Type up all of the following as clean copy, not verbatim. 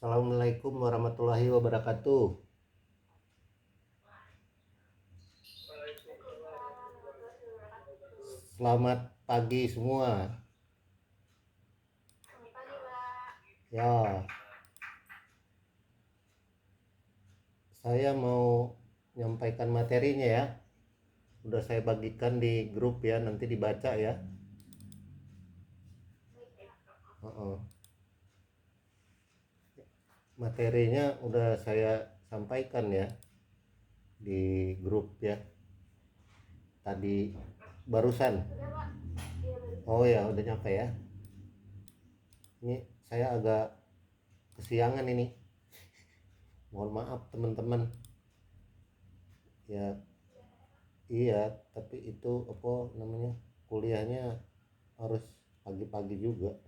Assalamualaikum warahmatullahi wabarakatuh. Selamat pagi semua. Ya, saya mau menyampaikan materinya ya. Udah saya bagikan di grup ya, nanti dibaca ya. Uh-uh. Materinya udah saya sampaikan ya di grup ya. Tadi barusan. Oh ya, udah nyampe ya. Ini saya agak kesiangan ini. Mohon maaf teman-teman. Ya, iya, tapi itu apa namanya? Kuliahnya harus pagi-pagi juga.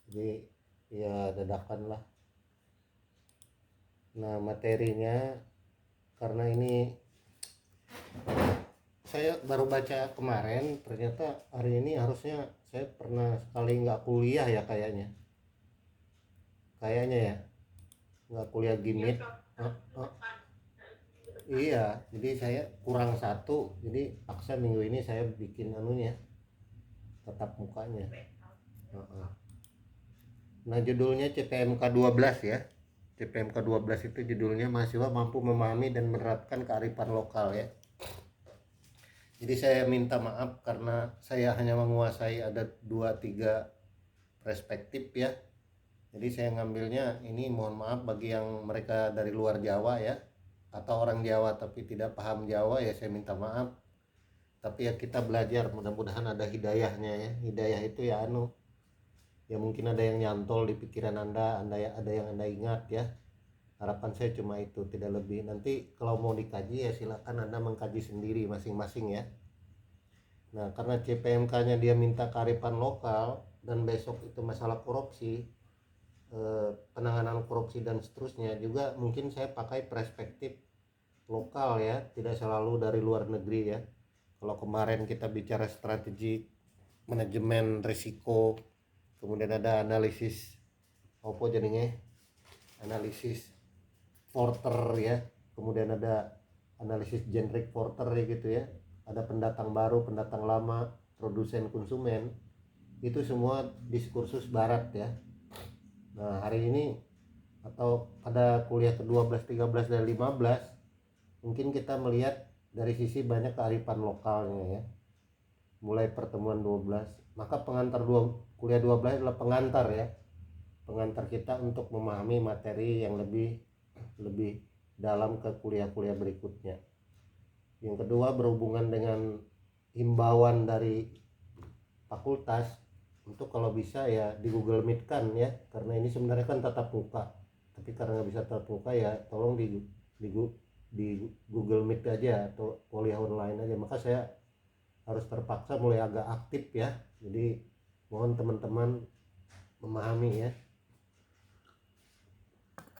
Jadi ya dadakan lah. Nah, materinya karena ini saya baru baca kemarin, ternyata hari ini harusnya saya pernah sekali nggak kuliah ya kayaknya ya nggak kuliah gimit. Oh, oh, iya, jadi saya kurang satu, jadi paksa minggu ini saya bikin anunya tetap mukanya. Oh, oh. Nah, judulnya CPMK 12 ya. CPMK 12 itu judulnya mahasiswa mampu memahami dan menerapkan kearifan lokal ya. Jadi saya minta maaf karena saya hanya menguasai ada 2-3 perspektif ya. Jadi saya ngambilnya ini, mohon maaf bagi yang mereka dari luar Jawa ya, atau orang Jawa tapi tidak paham Jawa ya, saya minta maaf. Tapi ya kita belajar, mudah-mudahan ada hidayahnya ya. Hidayah itu ya ya mungkin ada yang nyantol di pikiran Anda ya, ada yang Anda ingat ya. Harapan saya cuma itu, tidak lebih. Nanti kalau mau dikaji ya silakan Anda mengkaji sendiri masing-masing ya. Nah, karena CPMK-nya dia minta kearifan lokal dan besok itu masalah korupsi, penanganan korupsi dan seterusnya, juga mungkin saya pakai perspektif lokal ya, tidak selalu dari luar negeri ya. Kalau kemarin kita bicara strategi manajemen risiko, kemudian ada analisis apa jadinya, analisis porter ya, kemudian ada analisis generic porter ya gitu ya, ada pendatang baru, pendatang lama, produsen, konsumen, itu semua diskursus barat ya. Nah, hari ini atau pada kuliah ke-12, 13 dan 15 mungkin kita melihat dari sisi banyak kearifan lokalnya ya. Mulai pertemuan 12, maka kuliah 12 adalah pengantar ya. Pengantar kita untuk memahami materi yang lebih dalam ke kuliah-kuliah berikutnya. Yang kedua berhubungan dengan himbauan dari fakultas untuk kalau bisa ya di Google Meet kan ya, karena ini sebenarnya kan tatap muka, tapi karena nggak bisa tatap muka ya tolong di, di Google Meet aja atau kuliah online aja. Maka saya harus terpaksa mulai agak aktif ya, jadi mohon teman-teman memahami ya.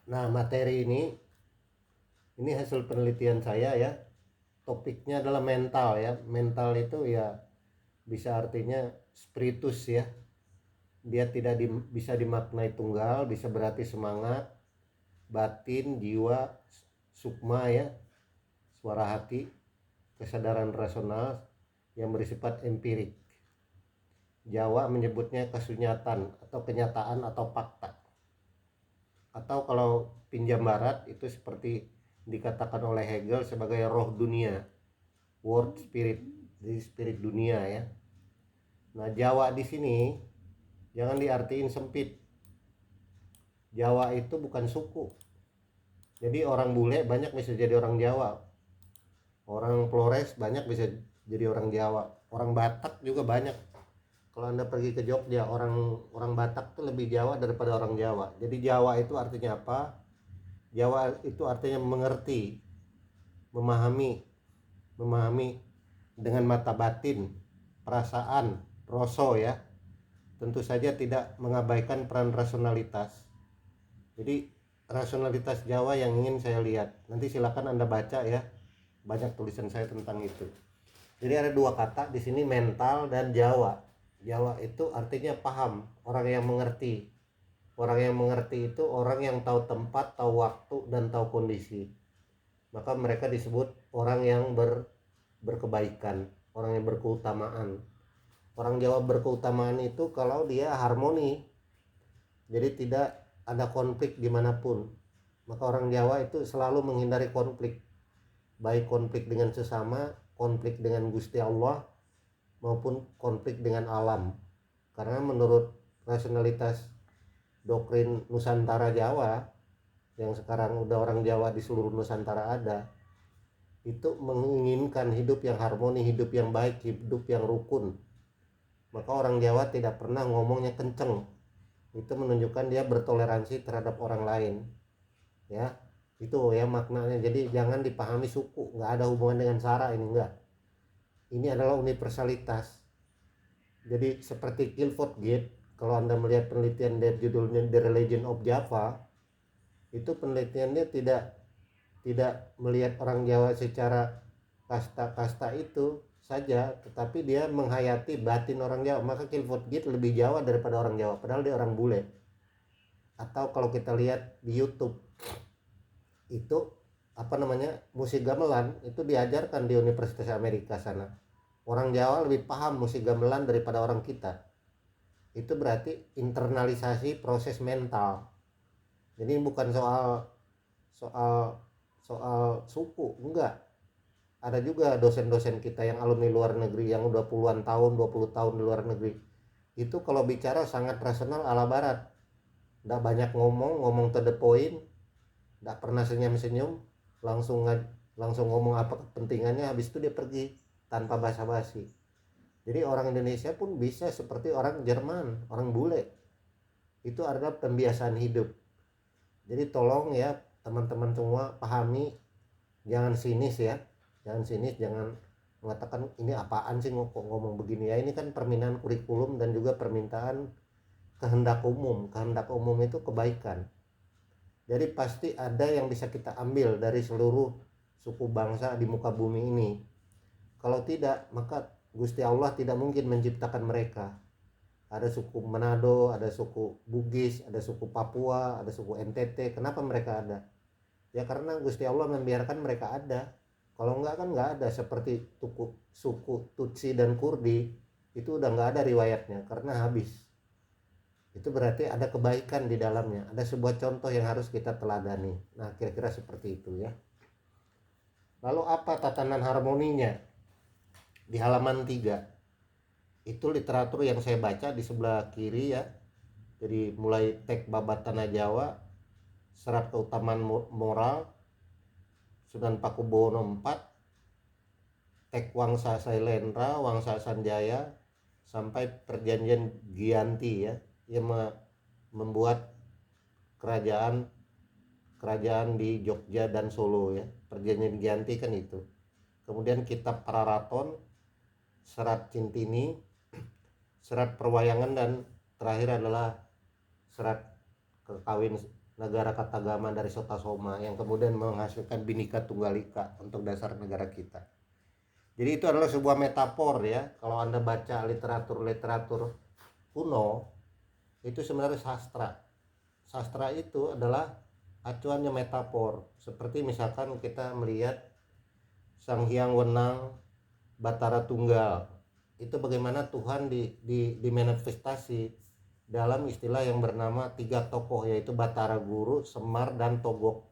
Nah, materi ini hasil penelitian saya ya. Topiknya adalah mental ya. Mental itu ya bisa artinya spiritus ya. Dia tidak bisa dimaknai tunggal, bisa berarti semangat, batin, jiwa, sukma ya, suara hati, kesadaran rasional yang bersifat empirik. Jawa menyebutnya kesunyatan atau kenyataan atau fakta. Atau kalau pinjam barat itu seperti dikatakan oleh Hegel sebagai roh dunia, world spirit, jadi spirit dunia ya. Nah, Jawa di sini jangan diartiin sempit. Jawa itu bukan suku. Jadi orang bule banyak bisa jadi orang Jawa. Orang Flores banyak bisa jadi orang Jawa. Orang Batak juga banyak. Kalau Anda pergi ke Jogja, orang Batak tuh lebih Jawa daripada orang Jawa. Jadi Jawa itu artinya apa? Jawa itu artinya mengerti, memahami dengan mata batin, perasaan, rasa ya. Tentu saja tidak mengabaikan peran rasionalitas. Jadi rasionalitas Jawa yang ingin saya lihat. Nanti silakan Anda baca ya. Banyak tulisan saya tentang itu. Jadi ada 2 kata di sini, mental dan Jawa. Jawa itu artinya paham, orang yang mengerti. Orang yang mengerti itu orang yang tahu tempat, tahu waktu, dan tahu kondisi. Maka mereka disebut orang yang berkebaikan, orang yang berkeutamaan. Orang Jawa berkeutamaan itu kalau dia harmoni, jadi tidak ada konflik dimanapun. Maka orang Jawa itu selalu menghindari konflik, baik konflik dengan sesama, konflik dengan Gusti Allah, maupun konflik dengan alam. Karena menurut rasionalitas doktrin Nusantara Jawa, yang sekarang udah orang Jawa di seluruh Nusantara ada, itu menginginkan hidup yang harmoni, hidup yang baik, hidup yang rukun. Maka orang Jawa tidak pernah ngomongnya kenceng. Itu menunjukkan dia bertoleransi terhadap orang lain, ya. Itu ya maknanya. Jadi jangan dipahami suku, nggak ada hubungan dengan sara, ini enggak. Ini adalah universalitas. Jadi seperti Clifford Gate, kalau Anda melihat penelitian dari judulnya The Religion of Java, itu penelitiannya tidak melihat orang Jawa secara kasta-kasta itu saja, tetapi dia menghayati batin orang Jawa. Maka Clifford Gate lebih Jawa daripada orang Jawa, padahal dia orang bule. Atau kalau kita lihat di YouTube, itu musik gamelan itu diajarkan di Universitas Amerika sana. Orang Jawa lebih paham musik gamelan daripada orang kita. Itu berarti internalisasi proses mental. Jadi bukan soal suku, enggak. Ada juga dosen-dosen kita yang alumni luar negeri yang udah puluhan tahun, 20 tahun di luar negeri. Itu kalau bicara sangat rasional ala barat. Enggak banyak ngomong to the point, enggak pernah senyum-senyum, langsung ngomong apa kepentingannya, habis itu dia pergi tanpa basa-basi. Jadi orang Indonesia pun bisa seperti orang Jerman, orang bule. Itu adalah pembiasaan hidup. Jadi tolong ya teman-teman semua pahami, jangan sinis ya, jangan mengatakan ini apaan sih ngomong begini ya. Ini kan permintaan kurikulum dan juga permintaan kehendak umum. Kehendak umum itu kebaikan. Jadi pasti ada yang bisa kita ambil dari seluruh suku bangsa di muka bumi ini. Kalau tidak, maka Gusti Allah tidak mungkin menciptakan mereka. Ada suku Manado, ada suku Bugis, ada suku Papua, ada suku NTT. Kenapa mereka ada? Ya karena Gusti Allah membiarkan mereka ada. Kalau enggak kan enggak ada. Seperti suku Tutsi dan Kurdi, itu udah enggak ada riwayatnya karena habis. Itu berarti ada kebaikan di dalamnya. Ada sebuah contoh yang harus kita teladani. Nah kira-kira seperti itu ya. Lalu apa tatanan harmoninya? Di halaman 3 itu literatur yang saya baca di sebelah kiri ya. Jadi mulai teks Babat Tanah Jawa, Serat Keutamaan Moral, Sunan Pakubuwono IV, teks Wangsa Sailendra, Wangsa Sanjaya, sampai Perjanjian Giyanti ya, yang membuat kerajaan di Jogja dan Solo ya. Perjanjian Giyanti kan itu. Kemudian kitab Pararaton, Serat Cintini, Serat Perwayangan, dan terakhir adalah Serat Kekawin Negara Katagama dari Sotasoma yang kemudian menghasilkan Bhinneka Tunggal Ika untuk dasar negara kita. Jadi itu adalah sebuah metafor ya. Kalau Anda baca literatur kuno, itu sebenarnya sastra. Sastra itu adalah acuannya metafor. Seperti misalkan kita melihat Sang Hyang Wenang Batara Tunggal, itu bagaimana Tuhan dimanifestasi dalam istilah yang bernama 3 tokoh, yaitu Batara Guru, Semar, dan Togok.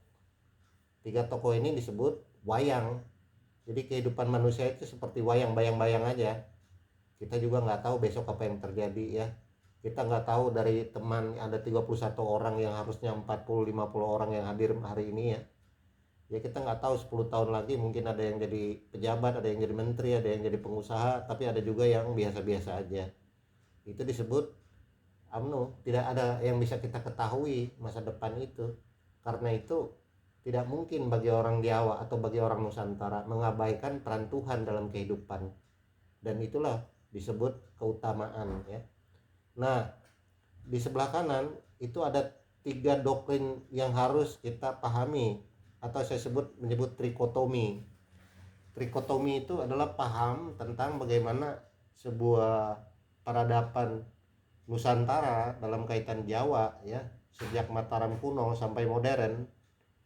3 tokoh ini disebut wayang. Jadi kehidupan manusia itu seperti wayang, bayang-bayang aja. Kita juga nggak tahu besok apa yang terjadi ya. Kita nggak tahu dari teman ada 31 orang yang harusnya 40-50 orang yang hadir hari ini ya. Ya kita nggak tahu 10 tahun lagi mungkin ada yang jadi pejabat, ada yang jadi menteri, ada yang jadi pengusaha, tapi ada juga yang biasa-biasa aja. Itu disebut tidak ada yang bisa kita ketahui masa depan itu. Karena itu tidak mungkin bagi orang Jawa atau bagi orang Nusantara mengabaikan peran Tuhan dalam kehidupan. Dan itulah disebut keutamaan ya. Nah, di sebelah kanan itu ada 3 doktrin yang harus kita pahami, atau saya menyebut trikotomi. Trikotomi itu adalah paham tentang bagaimana sebuah peradaban Nusantara dalam kaitan Jawa ya, sejak Mataram kuno sampai modern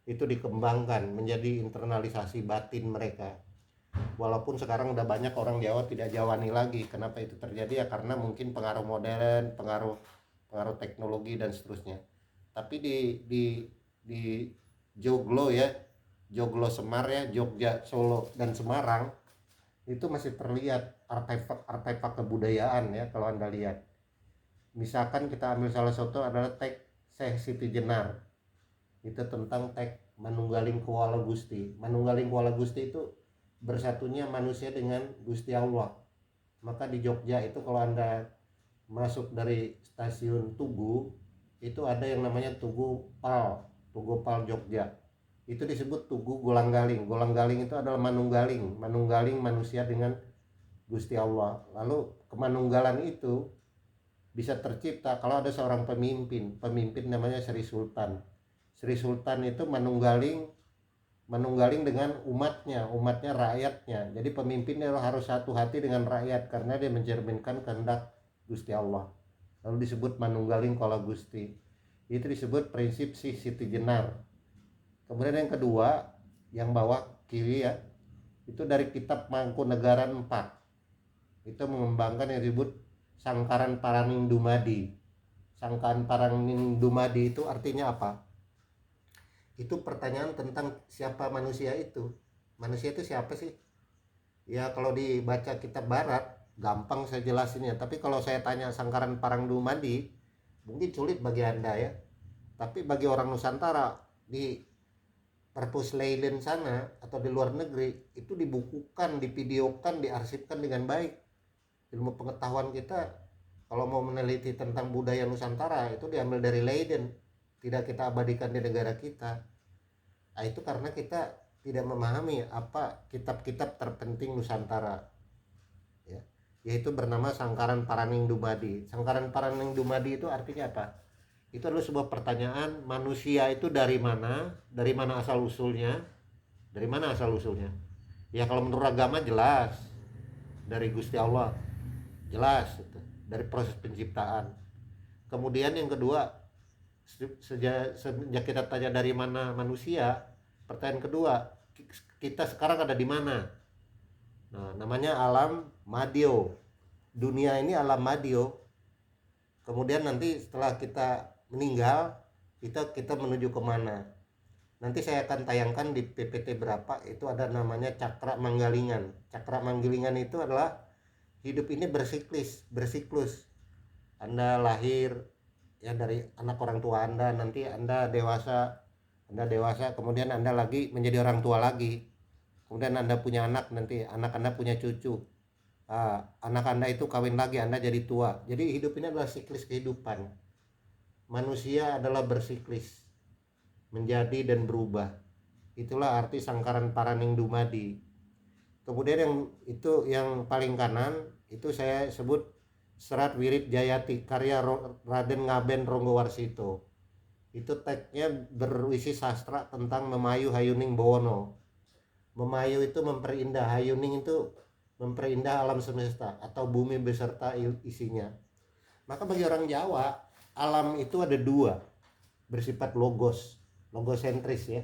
itu dikembangkan menjadi internalisasi batin mereka. Walaupun sekarang udah banyak orang Jawa tidak Jawani lagi. Kenapa itu terjadi? Ya karena mungkin pengaruh modern, pengaruh pengaruh teknologi dan seterusnya. Tapi di Joglo ya, Joglo Semar ya, Jogja, Solo dan Semarang itu masih terlihat artefak kebudayaan ya kalau Anda lihat. Misalkan kita ambil salah satu adalah teks Syekh Siti Jenar. Itu tentang teks Manunggaling Kuala Gusti. Manunggaling Kuala Gusti itu bersatunya manusia dengan Gusti Allah. Maka di Jogja itu kalau Anda masuk dari stasiun Tugu itu ada yang namanya Tugu Pal Jogja. Itu disebut Tugu Golanggaling. Golanggaling itu adalah manunggaling manusia dengan Gusti Allah. Lalu kemanunggalan itu bisa tercipta kalau ada seorang pemimpin namanya Sri Sultan. Sri Sultan itu manunggaling dengan umatnya rakyatnya. Jadi pemimpinnya harus satu hati dengan rakyat karena dia mencerminkan kehendak Gusti Allah. Lalu disebut manunggaling Kuala Gusti. Itu disebut prinsip Siti Jenar. Kemudian yang kedua, yang bawah kiri ya, itu dari kitab Mangkunegaran 4. Itu mengembangkan yang disebut Sangkaran Paraning Dumadi. Sangkaran Paraning Dumadi itu artinya apa? Itu pertanyaan tentang siapa manusia itu. Manusia itu siapa sih? Ya kalau dibaca kitab barat gampang saya jelasinnya, tapi kalau saya tanya Sangkaran Parang Dumadi mungkin sulit bagi Anda ya. Tapi bagi orang Nusantara di Perpus Leiden sana atau di luar negeri itu dibukukan, divideokan, diarsipkan dengan baik. Ilmu pengetahuan kita kalau mau meneliti tentang budaya Nusantara itu diambil dari Leiden, tidak kita abadikan di negara kita. Nah, itu karena kita tidak memahami apa kitab-kitab terpenting Nusantara ya, yaitu bernama Sangkaran Paraning Dumadi. Sangkaran Paraning Dumadi itu artinya apa? Itu adalah sebuah pertanyaan, manusia itu dari mana asal usulnya, ya kalau menurut agama jelas dari Gusti Allah, jelas itu, dari proses penciptaan. Kemudian yang kedua, sejak kita tanya dari mana manusia, pertanyaan kedua, kita sekarang ada di mana? Nah, namanya alam madyo. Dunia ini alam madyo. Kemudian nanti setelah kita meninggal, kita menuju kemana? Nanti saya akan tayangkan di PPT berapa, itu ada namanya cakra manggilingan. Cakra manggilingan itu adalah hidup ini bersiklus. Anda lahir ya dari anak orang tua Anda, nanti Anda dewasa, kemudian Anda lagi menjadi orang tua lagi. Kemudian Anda punya anak, nanti anak Anda punya cucu. Anak Anda itu kawin lagi, Anda jadi tua. Jadi hidup ini adalah siklis kehidupan. Manusia adalah bersiklis, menjadi dan berubah. Itulah arti Sangkaran Paraning Dumadi. Kemudian yang paling kanan itu saya sebut Serat Wirid Jayati karya Raden Ngaben Ronggowarsito. Itu teksnya berisi sastra tentang memayu hayuning bawana. Memayu itu memperindah, hayuning itu memperindah alam semesta atau bumi beserta isinya. Maka bagi orang Jawa, alam itu ada dua, bersifat logosentris ya.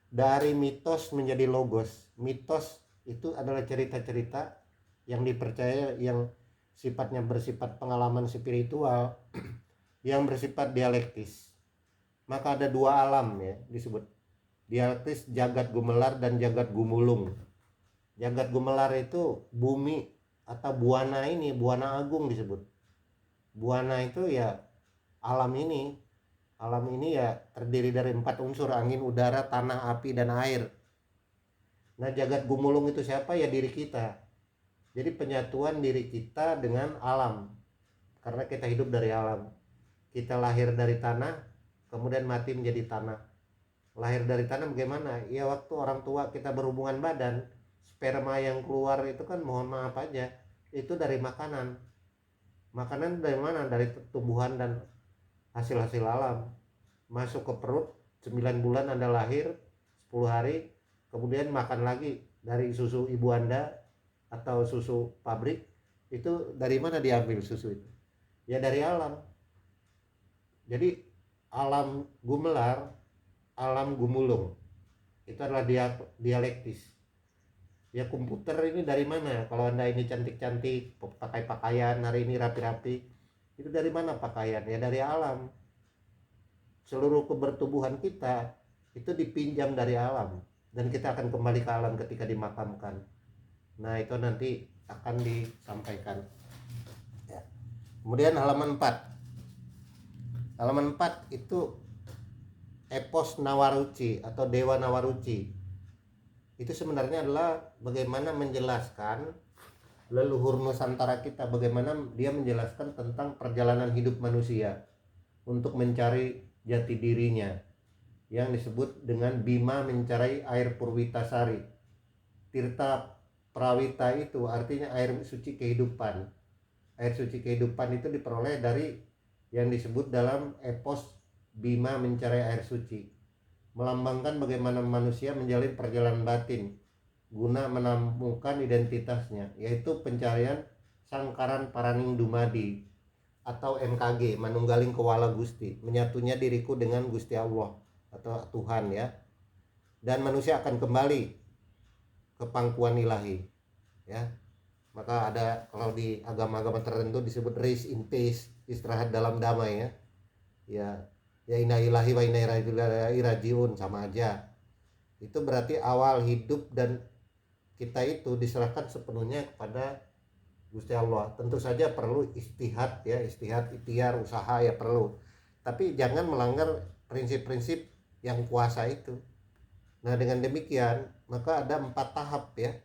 Dari mitos menjadi logos. Mitos itu adalah cerita-cerita yang dipercaya, yang sifatnya bersifat pengalaman spiritual, yang bersifat dialektis. Maka ada dua alam ya disebut dialektis, jagat gumelar dan jagat gumulung. Jagat gumelar itu bumi atau buana agung disebut. Buana itu ya alam ini ya terdiri dari 4 unsur, angin, udara, tanah, api, dan air. Nah, jagat gumulung itu siapa? Ya diri kita. Jadi penyatuan diri kita dengan alam. Karena kita hidup dari alam. Kita lahir dari tanah, kemudian mati menjadi tanah. Lahir dari tanah bagaimana? Ya waktu orang tua kita berhubungan badan, sperma yang keluar itu kan mohon maaf aja, itu dari makanan. Makanan dari mana? Dari tumbuhan dan hasil-hasil alam. Masuk ke perut, 9 bulan Anda lahir, 10 hari, kemudian makan lagi dari susu ibu Anda atau susu pabrik. Itu dari mana diambil susu itu? Ya dari alam. Jadi alam gumelar, alam gumulung itu adalah dialektis. Ya komputer ini dari mana? Kalau Anda ini cantik-cantik, pakai pakaian hari ini rapi-rapi, itu dari mana pakaian? Ya dari alam. Seluruh kebertubuhan kita itu dipinjam dari alam, dan kita akan kembali ke alam ketika dimakamkan. Nah itu nanti akan disampaikan ya. Kemudian halaman 4. Halaman 4 itu epos Nawaruci atau Dewa Nawaruci. Itu sebenarnya adalah bagaimana menjelaskan leluhur Nusantara kita, bagaimana dia menjelaskan tentang perjalanan hidup manusia untuk mencari jati dirinya, yang disebut dengan Bima mencari air Purwitasari. Tirta Prawita itu artinya air suci kehidupan. Air suci kehidupan itu diperoleh dari yang disebut dalam epos Bima mencari air suci, melambangkan bagaimana manusia menjalin perjalanan batin guna menemukan identitasnya, yaitu pencarian Sangkaran Paraning Dumadi atau MKG, Manunggaling Kewala Gusti, menyatunya diriku dengan Gusti Allah atau Tuhan ya. Dan manusia akan kembali ke pangkuan ilahi ya. Maka ada kalau di agama-agama tertentu disebut rest in peace, istirahat dalam damai ya. Ya inna ilahi wa inna ilaihi rajiun, sama aja. Itu berarti awal hidup dan kita itu diserahkan sepenuhnya kepada Gusti Allah. Tentu saja perlu istihad ya, istihad, ikhtiar, usaha ya perlu. Tapi jangan melanggar prinsip-prinsip yang kuasa itu. Nah dengan demikian maka ada 4 tahap ya,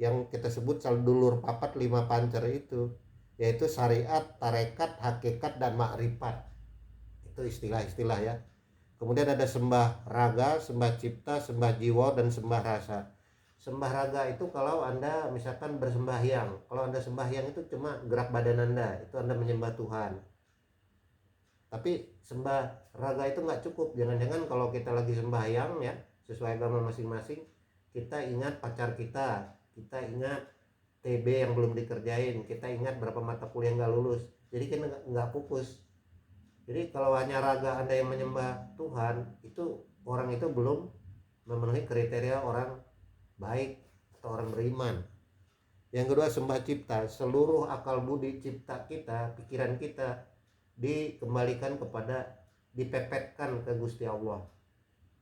yang kita sebut sadulur papat 5 pancer itu, yaitu syariat, tarekat, hakikat, dan makrifat. Itu istilah-istilah ya. Kemudian ada sembah raga, sembah cipta, sembah jiwa, dan sembah rasa. Sembah raga itu kalau Anda misalkan bersembahyang. Kalau Anda sembahyang itu cuma gerak badan Anda, itu Anda menyembah Tuhan. Tapi sembah raga itu nggak cukup. Jangan-jangan kalau kita lagi sembahyang ya, sesuai agama masing-masing, kita ingat pacar kita ingat TB yang belum dikerjain, kita ingat berapa mata kuliah nggak lulus. Jadi kita nggak fokus. Jadi kalau hanya raga Anda yang menyembah Tuhan, itu orang itu belum memenuhi kriteria orang baik atau orang beriman. Yang kedua sembah cipta, seluruh akal budi cipta kita, pikiran kita dikembalikan kepada, dipepetkan ke Gusti Allah.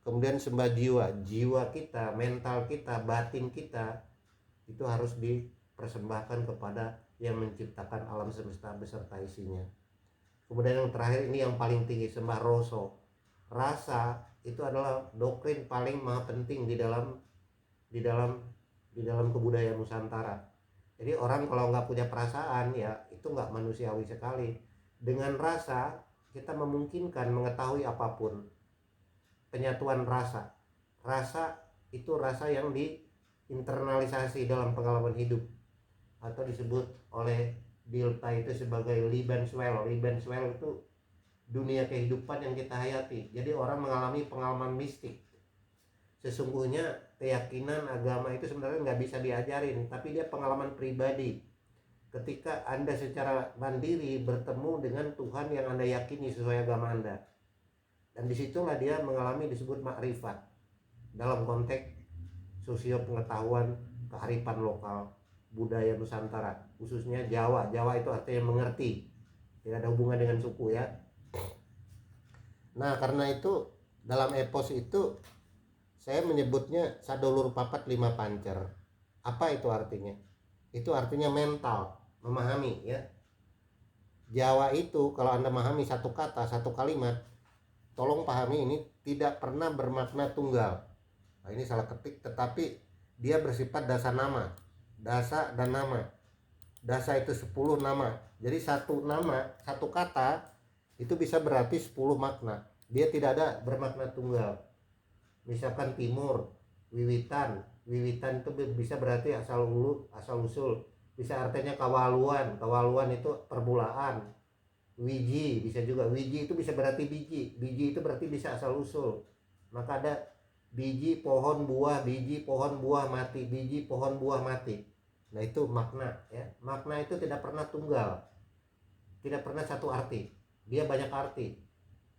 Kemudian sembah jiwa, jiwa kita, mental kita, batin kita itu harus dipersembahkan kepada yang menciptakan alam semesta beserta isinya. Kemudian yang terakhir ini yang paling tinggi, sembah roso. Rasa itu adalah doktrin paling maha penting di dalam kebudayaan Nusantara. Jadi orang kalau nggak punya perasaan ya itu nggak manusiawi sekali. Dengan rasa kita memungkinkan mengetahui apapun. Penyatuan rasa. Rasa itu rasa yang diinternalisasi dalam pengalaman hidup, atau disebut oleh Dilta itu sebagai Lebenswel. Lebenswel itu dunia kehidupan yang kita hayati. Jadi orang mengalami pengalaman mistik. Sesungguhnya keyakinan agama itu sebenarnya nggak bisa diajarin, tapi dia pengalaman pribadi. Ketika Anda secara mandiri bertemu dengan Tuhan yang Anda yakini sesuai agama Anda, dan disitulah dia mengalami disebut makrifat dalam konteks sosio pengetahuan kearifan lokal budaya Nusantara, khususnya Jawa. Jawa itu artinya mengerti, tidak ada hubungan dengan suku ya. Nah karena itu dalam epos itu saya menyebutnya sadulur papat 5 pancer. Apa itu artinya? Itu artinya mental, memahami ya. Jawa itu kalau Anda memahami satu kata, satu kalimat, tolong pahami ini tidak pernah bermakna tunggal. Nah, ini salah ketik, tetapi dia bersifat dasa nama. Dasa dan nama. Dasa itu 10 nama. Jadi satu nama, satu kata itu bisa berarti 10 makna. Dia tidak ada bermakna tunggal. Misalkan timur, wiwitan. Wiwitan itu bisa berarti asal usul. Bisa artinya kawaluan. Kawaluan itu permulaan. Wiji bisa juga. Wiji itu bisa berarti biji. Biji itu berarti bisa asal usul. Maka ada biji pohon buah, biji pohon buah mati, biji pohon buah mati. Nah itu makna ya. Makna itu tidak pernah tunggal. tidak pernah satu arti, dia banyak arti.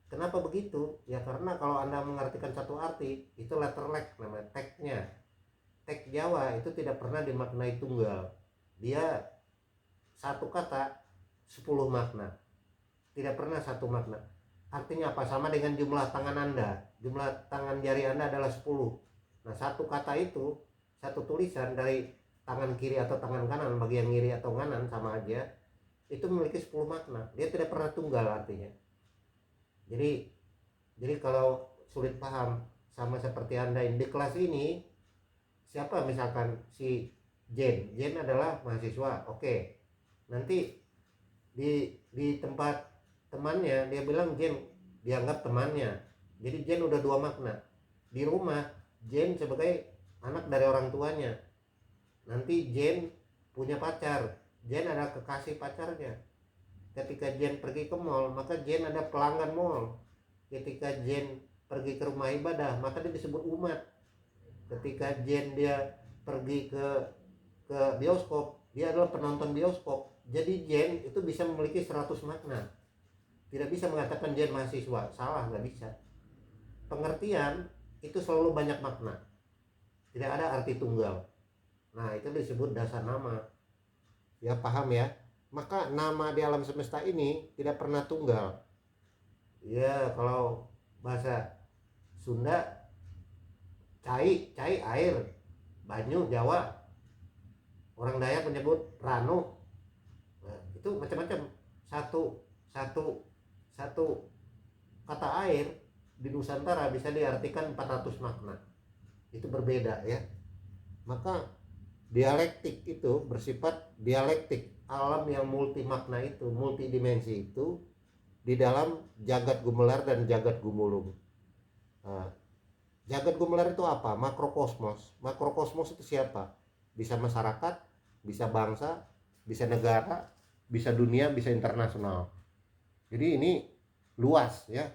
Kenapa begitu? Ya karena kalau Anda mengartikan satu arti, itu letter lag namanya, tagnya. Tag Jawa itu tidak pernah dimaknai tunggal. Dia satu kata 10 makna, tidak pernah satu makna. Artinya apa? Sama dengan jumlah tangan Anda. Jumlah tangan jari Anda adalah 10. Nah, satu kata itu, satu tulisan dari tangan kiri atau tangan kanan, bagian kiri atau kanan sama aja, itu memiliki 10 makna. Dia tidak pernah tunggal artinya. Jadi kalau sulit paham, sama seperti Anda di kelas ini, siapa misalkan si Jen adalah mahasiswa, oke. Nanti di tempat temannya dia bilang Jen, dianggap temannya, jadi Jen udah dua makna. Di rumah Jen sebagai anak dari orang tuanya. Nanti Jen punya pacar, Jen ada kekasih pacarnya. Ketika Jen pergi ke mall, maka Jen ada pelanggan mall. Ketika Jen pergi ke rumah ibadah, maka dia disebut umat. Ketika Jen dia pergi ke bioskop, dia adalah penonton bioskop. Jadi Jen itu bisa memiliki 100 makna. Tidak bisa mengatakan Jen mahasiswa, salah, nggak bisa. Pengertian itu selalu banyak makna, tidak ada arti tunggal. Nah, itu disebut dasar nama. Ya, paham ya? Maka nama di alam semesta ini tidak pernah tunggal. Ya, kalau bahasa Sunda cai air, banyu Jawa, orang Dayak menyebut ranu. Nah, itu macam-macam. Satu kata air di Nusantara bisa diartikan 400 makna. Itu berbeda ya. Maka dialektik itu bersifat dialektik, alam yang multi makna itu, multi dimensi itu di dalam jagat gumelar dan jagat gumulung. Nah, jagat gumelar itu apa? Makrokosmos. Makrokosmos itu siapa? Bisa masyarakat, bisa bangsa, bisa negara, bisa dunia, bisa internasional. Jadi ini luas ya.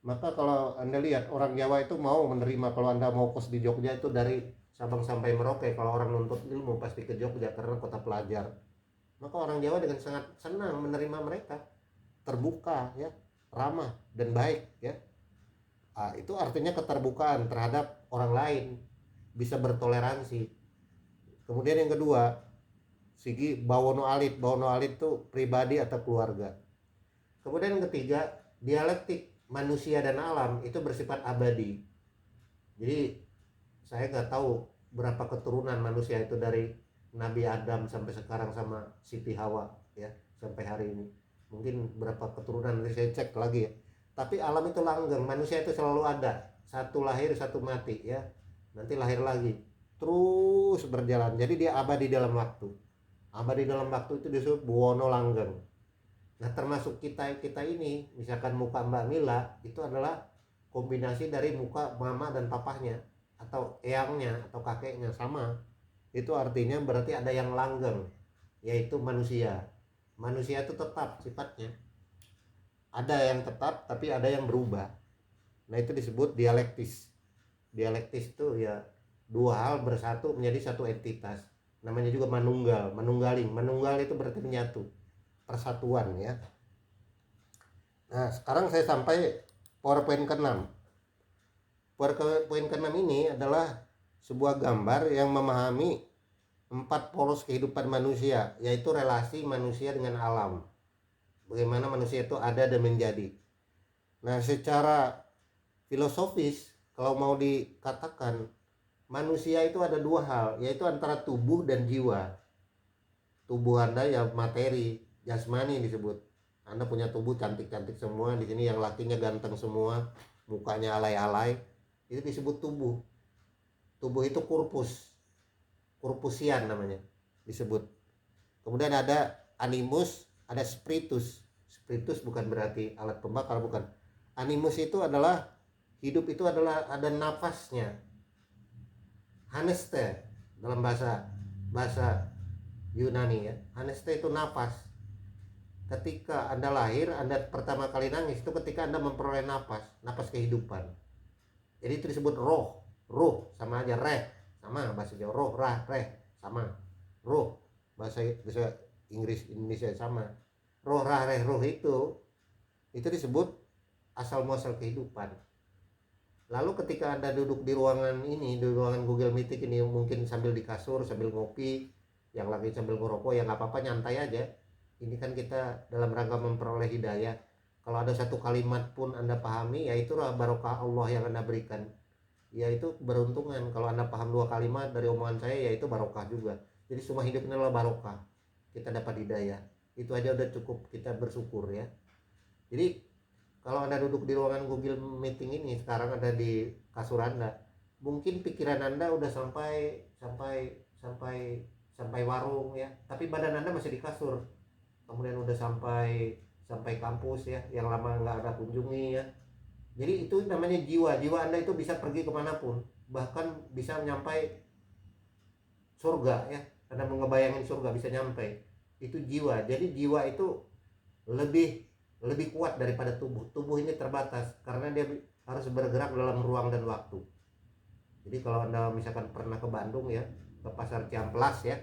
Maka kalau Anda lihat orang Jawa itu mau menerima, kalau Anda mau kos di Jogja itu dari Sabang sampai Merauke, kalau orang nuntut ilmu pasti ke Jogja karena kota pelajar. Maka orang Jawa dengan sangat senang menerima mereka, terbuka ya, ramah dan baik ya. Itu artinya keterbukaan terhadap orang lain, bisa bertoleransi. Kemudian yang kedua, segi bawono alit itu pribadi atau keluarga. Kemudian yang ketiga, dialektik manusia dan alam itu bersifat abadi. Jadi saya nggak tahu berapa keturunan manusia itu dari Nabi Adam sampai sekarang sama Siti Hawa ya, sampai hari ini. Mungkin berapa keturunan, nanti saya cek lagi ya. Tapi alam itu langgeng, manusia itu selalu ada. Satu lahir, satu mati ya. Nanti lahir lagi. Terus berjalan. Jadi dia abadi dalam waktu. Abadi dalam waktu itu disebut buwono langgeng. Nah, termasuk kita ini, misalkan muka Mbak Mila itu adalah kombinasi dari muka mama dan papahnya, atau eyangnya atau kakeknya sama. Itu artinya berarti ada yang langgeng, yaitu manusia. Manusia itu tetap sifatnya. Ada yang tetap tapi ada yang berubah. Nah, itu disebut dialektis. Dialektis itu ya dua hal bersatu menjadi satu entitas. Namanya juga manunggal, manunggaling. Manunggal itu berarti menyatu, persatuan ya. Nah, sekarang saya sampai PowerPoint ke-6. PowerPoint ke-6 ini adalah sebuah gambar yang memahami 4 poros kehidupan manusia, yaitu relasi manusia dengan alam. Bagaimana manusia itu ada dan menjadi. Nah, secara filosofis kalau mau dikatakan, manusia itu ada dua hal, yaitu antara tubuh dan jiwa. Tubuh Anda ya materi, jasmani disebut. Anda punya tubuh cantik-cantik semua, di sini yang lakinya ganteng semua, mukanya alay-alay, itu disebut tubuh. Tubuh itu corpusian namanya disebut. Kemudian ada animus, ada spiritus. Spiritus bukan berarti alat pembakar, bukan. Animus itu adalah hidup, itu adalah ada nafasnya. Haneste dalam bahasa Yunani ya. Haneste itu nafas. Ketika Anda lahir, Anda pertama kali nangis itu ketika Anda memperoleh napas kehidupan. Jadi itu disebut roh. Ruh sama aja, reh sama bahasa Jawa, roh, reh sama. Ruh bahasa Inggris Indonesia sama. roh itu disebut asal muasal kehidupan. Lalu ketika Anda duduk di ruangan ini, di ruangan Google Meeting ini, mungkin sambil di kasur, sambil ngopi, yang lagi sambil ngerokok, ya nggak apa-apa, nyantai aja. Ini kan kita dalam rangka memperoleh hidayah. Kalau ada satu kalimat pun Anda pahami, ya itulah barokah Allah yang Anda berikan. Ya itu keberuntungan. Kalau Anda paham 2 kalimat dari omongan saya, ya itu barokah juga. Jadi semua hidup ini adalah barokah. Kita dapat hidayah. Itu aja udah cukup kita bersyukur ya. Jadi kalau Anda duduk di ruangan Google Meeting ini, sekarang ada di kasur Anda, mungkin pikiran Anda udah sampai warung ya, tapi badan Anda masih di kasur. Kemudian udah sampai kampus ya, yang lama nggak ada kunjungi ya. Jadi itu namanya jiwa Anda itu bisa pergi kemanapun, bahkan bisa nyampai surga ya. Anda ngebayangin surga bisa nyampe, itu jiwa. Jadi jiwa itu lebih kuat daripada tubuh ini terbatas karena dia harus bergerak dalam ruang dan waktu. Jadi kalau Anda misalkan pernah ke Bandung ya, ke pasar Ciamplas ya,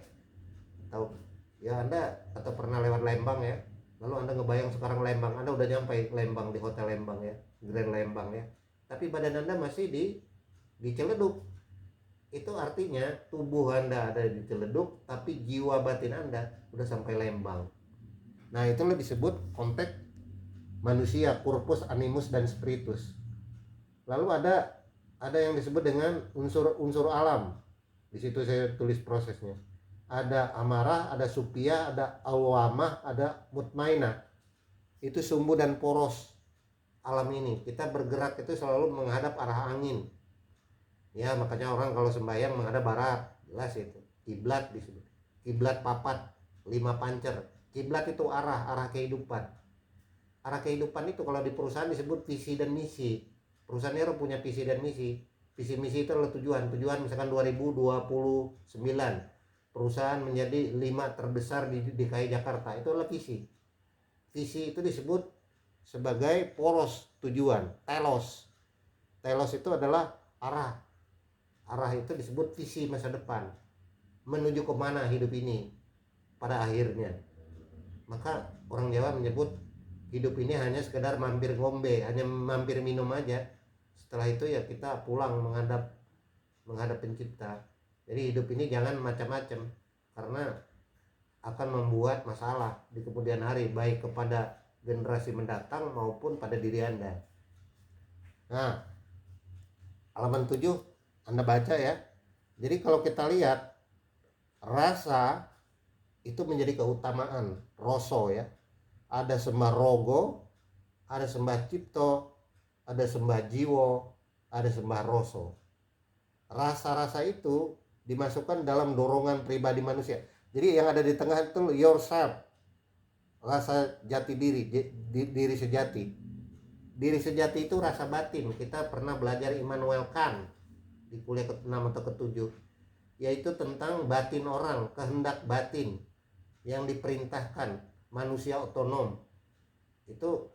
tahu ya Anda, atau pernah lewat Lembang ya, lalu Anda ngebayang sekarang Lembang, Anda udah nyampe Lembang di Hotel Lembang ya, Grand Lembang ya, tapi badan Anda masih di Ciledug. Itu artinya tubuh Anda ada di Ciledug, tapi jiwa batin Anda udah sampai Lembang. Nah itulah disebut konteks manusia, corpus, animus, dan spiritus. Lalu ada yang disebut dengan unsur alam. Di situ saya tulis prosesnya. Ada amarah, ada supia, ada awamah, ada mutmainah. Itu sumbu dan poros alam ini. Kita bergerak itu selalu menghadap arah angin. Ya, makanya orang kalau sembahyang menghadap barat, jelas itu. Kiblat disebut. Kiblat papat, 5 pancer. Kiblat itu arah kehidupan. Arah kehidupan itu kalau di perusahaan disebut visi dan misi. Perusahaan itu punya visi dan misi. Visi misi itu adalah tujuan misalkan 2029 perusahaan menjadi 5 terbesar di DKI Jakarta, itu adalah visi. Visi itu disebut sebagai poros tujuan, telos itu adalah arah itu disebut visi masa depan, menuju kemana hidup ini pada akhirnya. Maka orang Jawa menyebut hidup ini hanya sekedar mampir ngombe, hanya mampir minum aja. Setelah itu ya kita pulang menghadap pencipta. Jadi hidup ini jangan macam-macam, karena akan membuat masalah di kemudian hari, baik kepada generasi mendatang maupun pada diri Anda. Nah, halaman 7 Anda baca ya. Jadi kalau kita lihat, rasa itu menjadi keutamaan, roso ya. Ada sembah rogo, ada sembah cipto, ada sembah jiwo, ada sembah roso. Rasa-rasa itu dimasukkan dalam dorongan pribadi manusia. Jadi yang ada di tengah itu yourself, rasa jati diri, diri sejati. Diri sejati itu rasa batin. Kita pernah belajar Immanuel Kant di kuliah ke-6 atau ke-7, yaitu tentang batin orang, kehendak batin yang diperintahkan, manusia otonom. Itu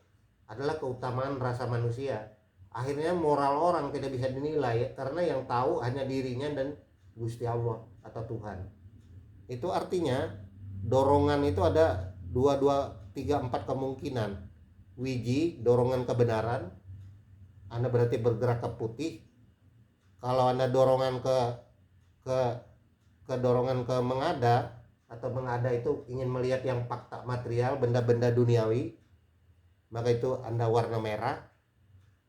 adalah keutamaan rasa manusia. Akhirnya moral orang tidak bisa dinilai karena yang tahu hanya dirinya dan Gusti Allah atau Tuhan. Itu artinya dorongan itu ada 2, 3, 4 kemungkinan. Wiji, dorongan kebenaran, Anda berarti bergerak ke putih. Kalau Anda dorongan ke dorongan ke mengada, atau mengada itu ingin melihat yang fakta material, benda-benda duniawi, maka itu Anda warna merah.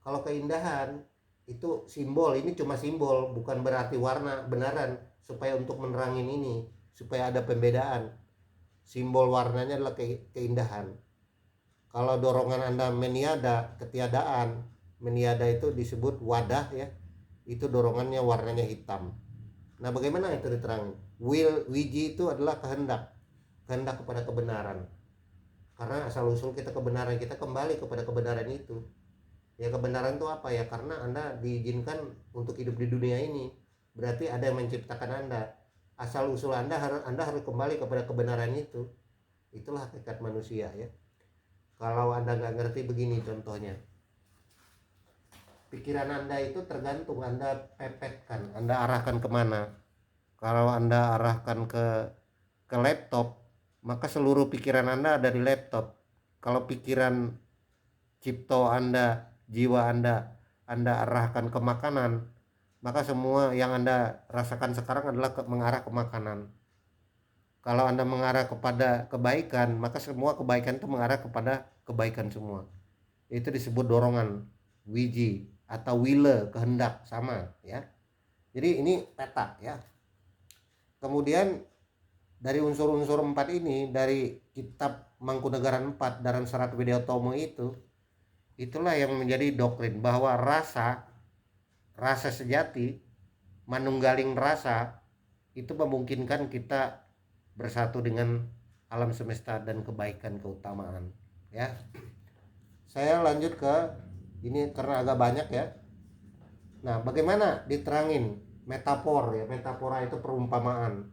Kalau keindahan itu simbol, ini cuma simbol, bukan berarti warna beneran, supaya untuk menerangin ini, supaya ada pembedaan. Simbol warnanya adalah keindahan. Kalau dorongan Anda meniada, ketiadaan, meniada itu disebut wadah ya, itu dorongannya warnanya hitam. Nah bagaimana itu diterangin? Wiji itu adalah kehendak kepada kebenaran. Karena asal usul kita kebenaran, kita kembali kepada kebenaran itu. Ya kebenaran itu apa ya? Karena Anda diizinkan untuk hidup di dunia ini, berarti ada yang menciptakan Anda. Asal usul Anda harus kembali kepada kebenaran itu. Itulah hakikat manusia ya. Kalau Anda nggak ngerti, begini contohnya. Pikiran Anda itu tergantung Anda pepetkan, Anda arahkan kemana. Kalau Anda arahkan ke laptop, maka seluruh pikiran Anda ada di laptop. kalau pikiran cipto Anda, jiwa Anda arahkan ke makanan, maka semua yang Anda rasakan sekarang adalah mengarah ke makanan. Kalau Anda mengarah kepada kebaikan, maka semua kebaikan itu mengarah kepada kebaikan semua. Itu disebut dorongan, wiji atau wile, kehendak, sama ya. Jadi ini peta ya. Kemudian dari unsur-unsur 4 ini, dari kitab Mangkunegaran 4 dan Serat Widyotomo itulah yang menjadi doktrin bahwa rasa sejati, manunggaling rasa itu memungkinkan kita bersatu dengan alam semesta dan kebaikan keutamaan ya. Saya lanjut ke ini karena agak banyak ya. Nah, bagaimana diterangin metafor ya? Metafora itu perumpamaan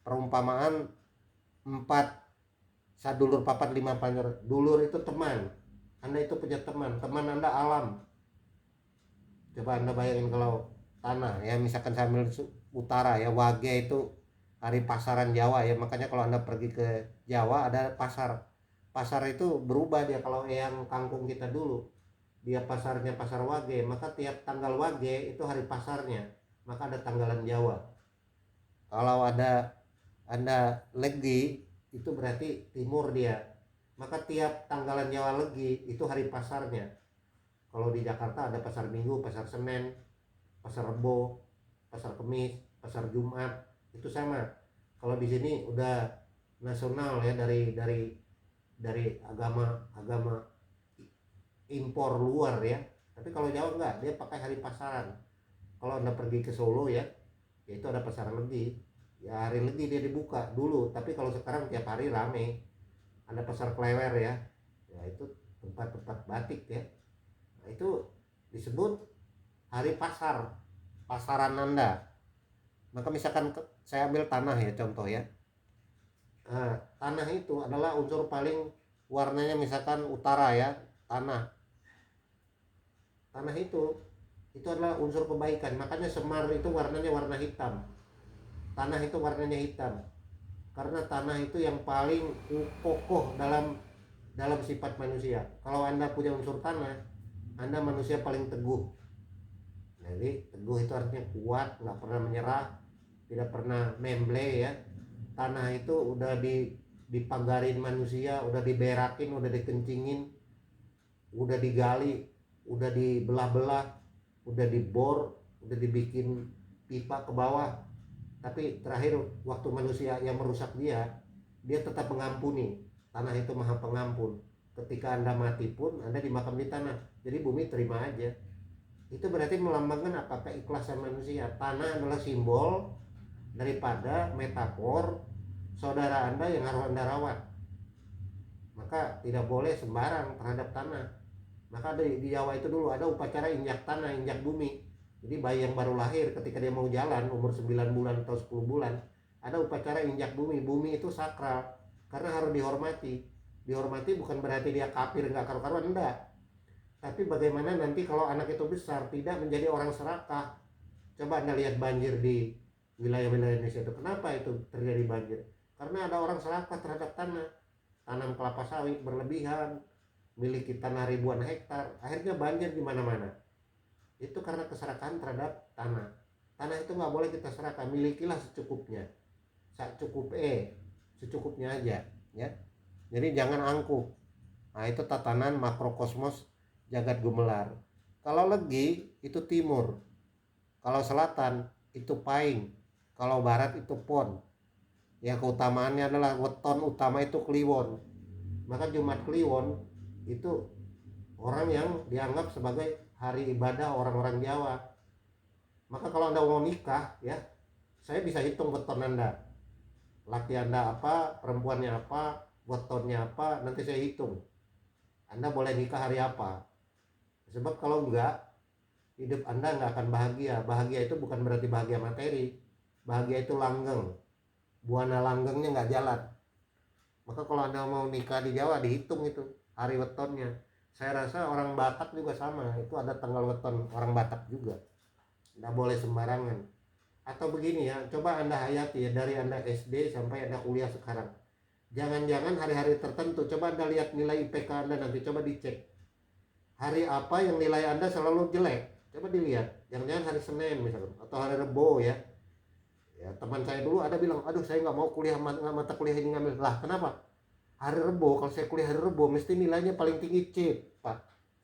4 sadulur papat 5 panjer. Dulur itu teman. Anda itu punya teman Anda alam. Coba Anda bayangin kalau tanah ya, misalkan sambil utara ya, Wage itu hari pasaran Jawa ya, makanya kalau Anda pergi ke Jawa ada pasar itu berubah dia. Kalau yang kangkung kita dulu dia pasarnya pasar Wage, maka tiap tanggal Wage itu hari pasarnya, maka ada tanggalan Jawa. Kalau ada Anda Legi itu berarti timur dia, maka tiap tanggalan Jawa Legi itu hari pasarnya. Kalau di Jakarta ada pasar Minggu, pasar Senin, pasar Rebo, pasar Kemis, pasar Jumat, itu sama. Kalau di sini udah nasional ya, dari agama impor luar ya. Tapi kalau Jawa enggak, dia pakai hari pasaran. Kalau Anda pergi ke Solo ya, itu ada pasar Legi. Ya hari Legi dia dibuka dulu, tapi kalau sekarang tiap hari rame. Ada pasar Klewer ya. Ya itu tempat-tempat batik ya. Nah, itu disebut hari pasaran Anda. Maka misalkan saya ambil tanah ya, contoh ya. Nah, tanah itu adalah unsur paling warnanya misalkan utara ya, tanah itu adalah unsur kebaikan. Makanya Semar itu warnanya warna hitam, tanah itu warnanya hitam, karena tanah itu yang paling kokoh dalam sifat manusia. Kalau Anda punya unsur tanah, Anda manusia paling teguh. Jadi teguh itu artinya kuat, nggak pernah menyerah, tidak pernah memble ya. Tanah itu udah dipagarin manusia, udah diberakin, udah dikencingin, udah digali, udah dibelah-belah, udah dibor, udah dibikin pipa ke bawah. Tapi terakhir waktu manusia yang merusak dia tetap mengampuni. Tanah itu maha pengampun. Ketika Anda mati pun Anda dimakam di tanah. Jadi bumi terima aja. Itu berarti melambangkan apa? Keikhlasan manusia. Tanah adalah simbol daripada metafor saudara Anda yang harus Anda rawat. Maka tidak boleh sembarang terhadap tanah. Maka di Jawa itu dulu ada upacara injak tanah, injak bumi. Jadi bayi yang baru lahir ketika dia mau jalan umur 9 bulan atau 10 bulan, ada upacara injak bumi. Bumi itu sakral karena harus dihormati. Dihormati bukan berarti dia kafir nggak karu-karuan, enggak. Tapi bagaimana nanti kalau anak itu besar tidak menjadi orang serakah. Coba Anda lihat banjir di wilayah-wilayah Indonesia itu. Kenapa itu terjadi banjir? Karena ada orang serakah terhadap tanah. Tanam kelapa sawit berlebihan, miliki tanah ribuan hektar, akhirnya banjir di mana-mana. Itu karena keserakahan terhadap tanah. Tanah itu nggak boleh kita serahkan, milikilah secukupnya, secukupnya aja ya. Jadi jangan angkuh. Nah itu tatanan makrokosmos jagat gumelar. Kalau Legi itu timur, kalau selatan itu Paing, kalau barat itu Pon. Ya keutamaannya adalah weton utama itu Kliwon. Maka Jumat Kliwon itu orang yang dianggap sebagai hari ibadah orang-orang Jawa. Maka kalau Anda mau nikah ya, saya bisa hitung weton Anda. Laki Anda apa, perempuannya apa, wetonnya apa, nanti saya hitung. Anda boleh nikah hari apa. Sebab kalau enggak, hidup Anda enggak akan bahagia. Bahagia itu bukan berarti bahagia materi. Bahagia itu langgeng. Buana langgengnya enggak jalan. Maka kalau Anda mau nikah di Jawa, dihitung itu hari wetonnya. Saya rasa orang Batak juga sama. Itu ada tanggal weton orang Batak juga. Enggak boleh sembarangan. Atau begini ya, coba Anda hayati ya, dari Anda SD sampai Anda kuliah sekarang. Jangan-jangan hari-hari tertentu, coba Anda lihat nilai IPK Anda nanti, coba dicek. Hari apa yang nilai Anda selalu jelek? Coba dilihat. Jangan-jangan hari Senin misalkan, atau hari Rebo ya. Ya, teman saya dulu ada bilang, aduh saya nggak mau kuliah mata kuliah ini ngambil. Lah kenapa? Hari Rebo, kalau saya kuliah hari Rebo mesti nilainya paling tinggi C, Pak.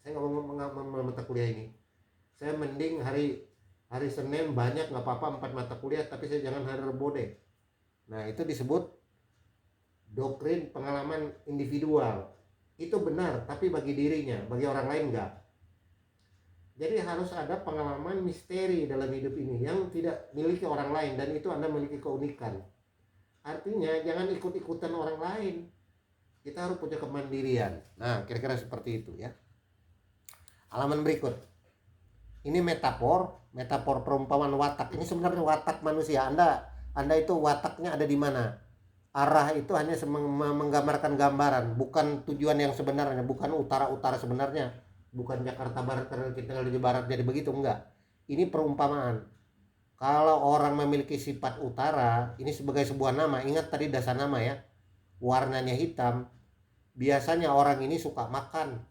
Saya nggak mau mengambil mata kuliah ini. Saya mending hari hari Senin banyak nggak apa-apa 4 mata kuliah, tapi saya jangan hari Rebo deh. Nah itu disebut doktrin pengalaman individual. Itu benar, tapi bagi dirinya, bagi orang lain enggak. Jadi harus ada pengalaman misteri dalam hidup ini yang tidak miliki orang lain, dan itu Anda memiliki keunikan. Artinya jangan ikut-ikutan orang lain. Kita harus punya kemandirian. Nah, kira-kira seperti itu ya. Halaman berikut. Ini metafor perumpamaan watak. Ini sebenarnya watak manusia. Anda itu wataknya ada di mana? Arah itu hanya menggambarkan gambaran, bukan tujuan yang sebenarnya, bukan utara-utara sebenarnya, bukan Jakarta Barat karena kita tinggal di barat jadi begitu, enggak. Ini perumpamaan. Kalau orang memiliki sifat utara, ini sebagai sebuah nama, ingat tadi dasar nama ya, warnanya hitam, biasanya orang ini suka makan.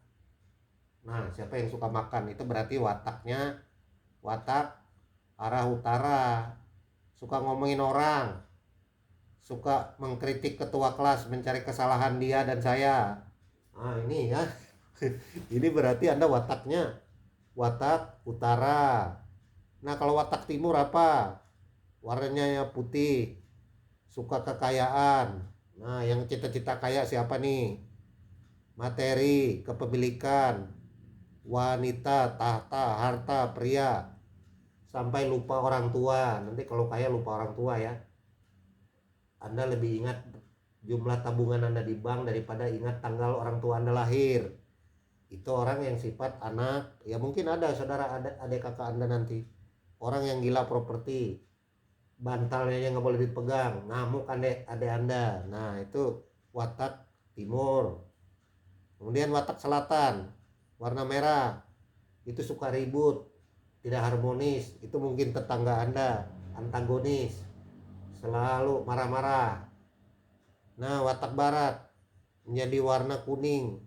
Nah, siapa yang suka makan itu berarti wataknya watak arah utara, suka ngomongin orang, suka mengkritik ketua kelas, mencari kesalahan dia dan saya. Ah ini ya. Ini berarti Anda wataknya watak utara. Nah kalau watak timur apa? Warnanya putih, suka kekayaan. Nah yang cita-cita kaya siapa nih? Materi, kepemilikan, wanita, tahta, harta, pria, sampai lupa orang tua. Nanti kalau kaya lupa orang tua ya. Anda lebih ingat jumlah tabungan Anda di bank daripada ingat tanggal orang tua Anda lahir. Itu orang yang sifat anak. Ya mungkin ada saudara adik kakak Anda nanti, orang yang gila properti, bantalnya yang nggak boleh dipegang, ngamuk adik Anda. Nah itu watak timur. Kemudian watak selatan, warna merah, itu suka ribut, tidak harmonis. Itu mungkin tetangga Anda, antagonis, selalu marah-marah. Nah watak barat menjadi warna kuning,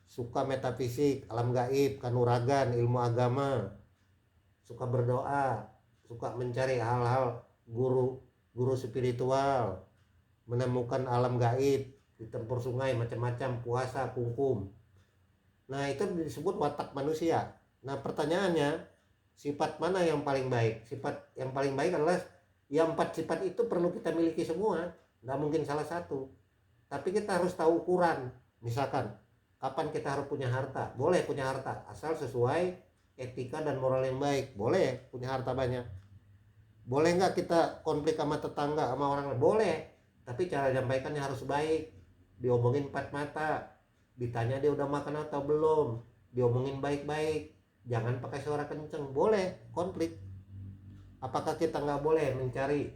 suka metafisik, alam gaib, kanuragan, ilmu agama, suka berdoa, suka mencari hal-hal guru spiritual, menemukan alam gaib, di tempur sungai macam-macam, puasa, kungkum. Nah itu disebut watak manusia. Nah pertanyaannya, sifat mana yang paling baik? Sifat yang paling baik adalah yang 4 sifat itu perlu kita miliki semua, nggak mungkin salah satu. Tapi kita harus tahu ukuran. Misalkan kapan kita harus punya harta? Boleh punya harta asal sesuai etika dan moral yang baik. Boleh punya harta banyak. Boleh nggak kita konflik sama tetangga, sama orang lain? Boleh. Tapi cara menyampaikannya harus baik. Diomongin 4 mata, ditanya dia udah makan atau belum, diomongin baik-baik, jangan pakai suara kenceng. Boleh konflik. Apakah kita nggak boleh mencari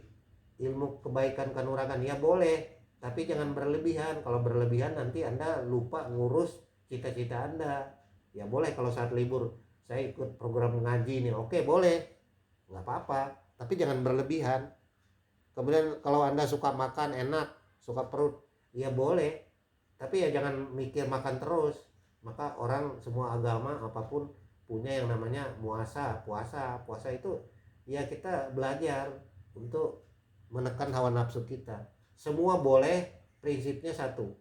ilmu kebaikan kanuragan? Ya boleh, tapi jangan berlebihan. Kalau berlebihan nanti Anda lupa ngurus cita-cita Anda. Ya boleh kalau saat libur saya ikut program ngaji nih, oke boleh, nggak apa-apa, tapi jangan berlebihan. Kemudian kalau Anda suka makan enak, suka perut, ya boleh, tapi ya jangan mikir makan terus. Maka orang semua agama apapun punya yang namanya puasa itu ya kita belajar untuk menekan hawa nafsu kita. Semua boleh, prinsipnya satu,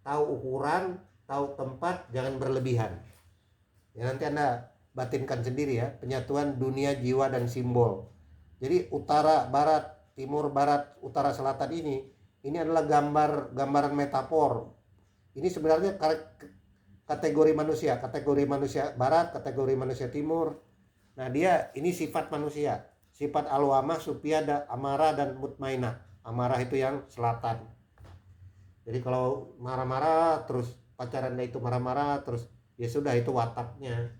tahu ukuran, tahu tempat, jangan berlebihan. Ya nanti Anda batinkan sendiri ya, penyatuan dunia, jiwa, dan simbol. Jadi utara, barat, timur, barat, utara, selatan ini adalah gambaran metafor. Ini sebenarnya kategori manusia barat, kategori manusia timur. Nah dia ini sifat manusia, sifat alwamah, supiada, amarah, dan mutmainah. Amarah itu yang selatan. Jadi kalau marah-marah terus, pacarannya itu marah-marah terus, ya sudah itu wataknya.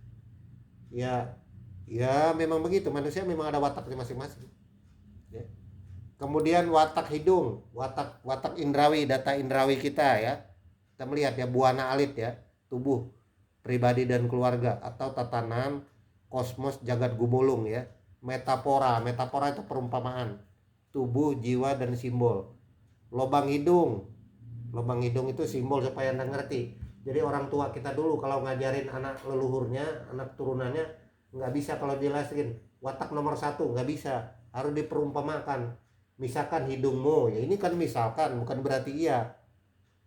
Ya memang begitu, manusia memang ada wataknya masing-masing ya. Kemudian watak hidung, watak indrawi, data indrawi kita ya. Kita melihat ya buana alit ya, tubuh, pribadi dan keluarga, atau tatanan kosmos jagat gumulung ya. Metafora itu perumpamaan, tubuh, jiwa, dan simbol. Lobang hidung Lubang hidung itu simbol supaya Anda ngerti. Jadi orang tua kita dulu kalau ngajarin anak leluhurnya, anak turunannya, nggak bisa kalau jelasin watak nomor satu, nggak bisa, harus diperumpamakan. Misalkan hidungmu, ya ini kan misalkan, bukan berarti iya.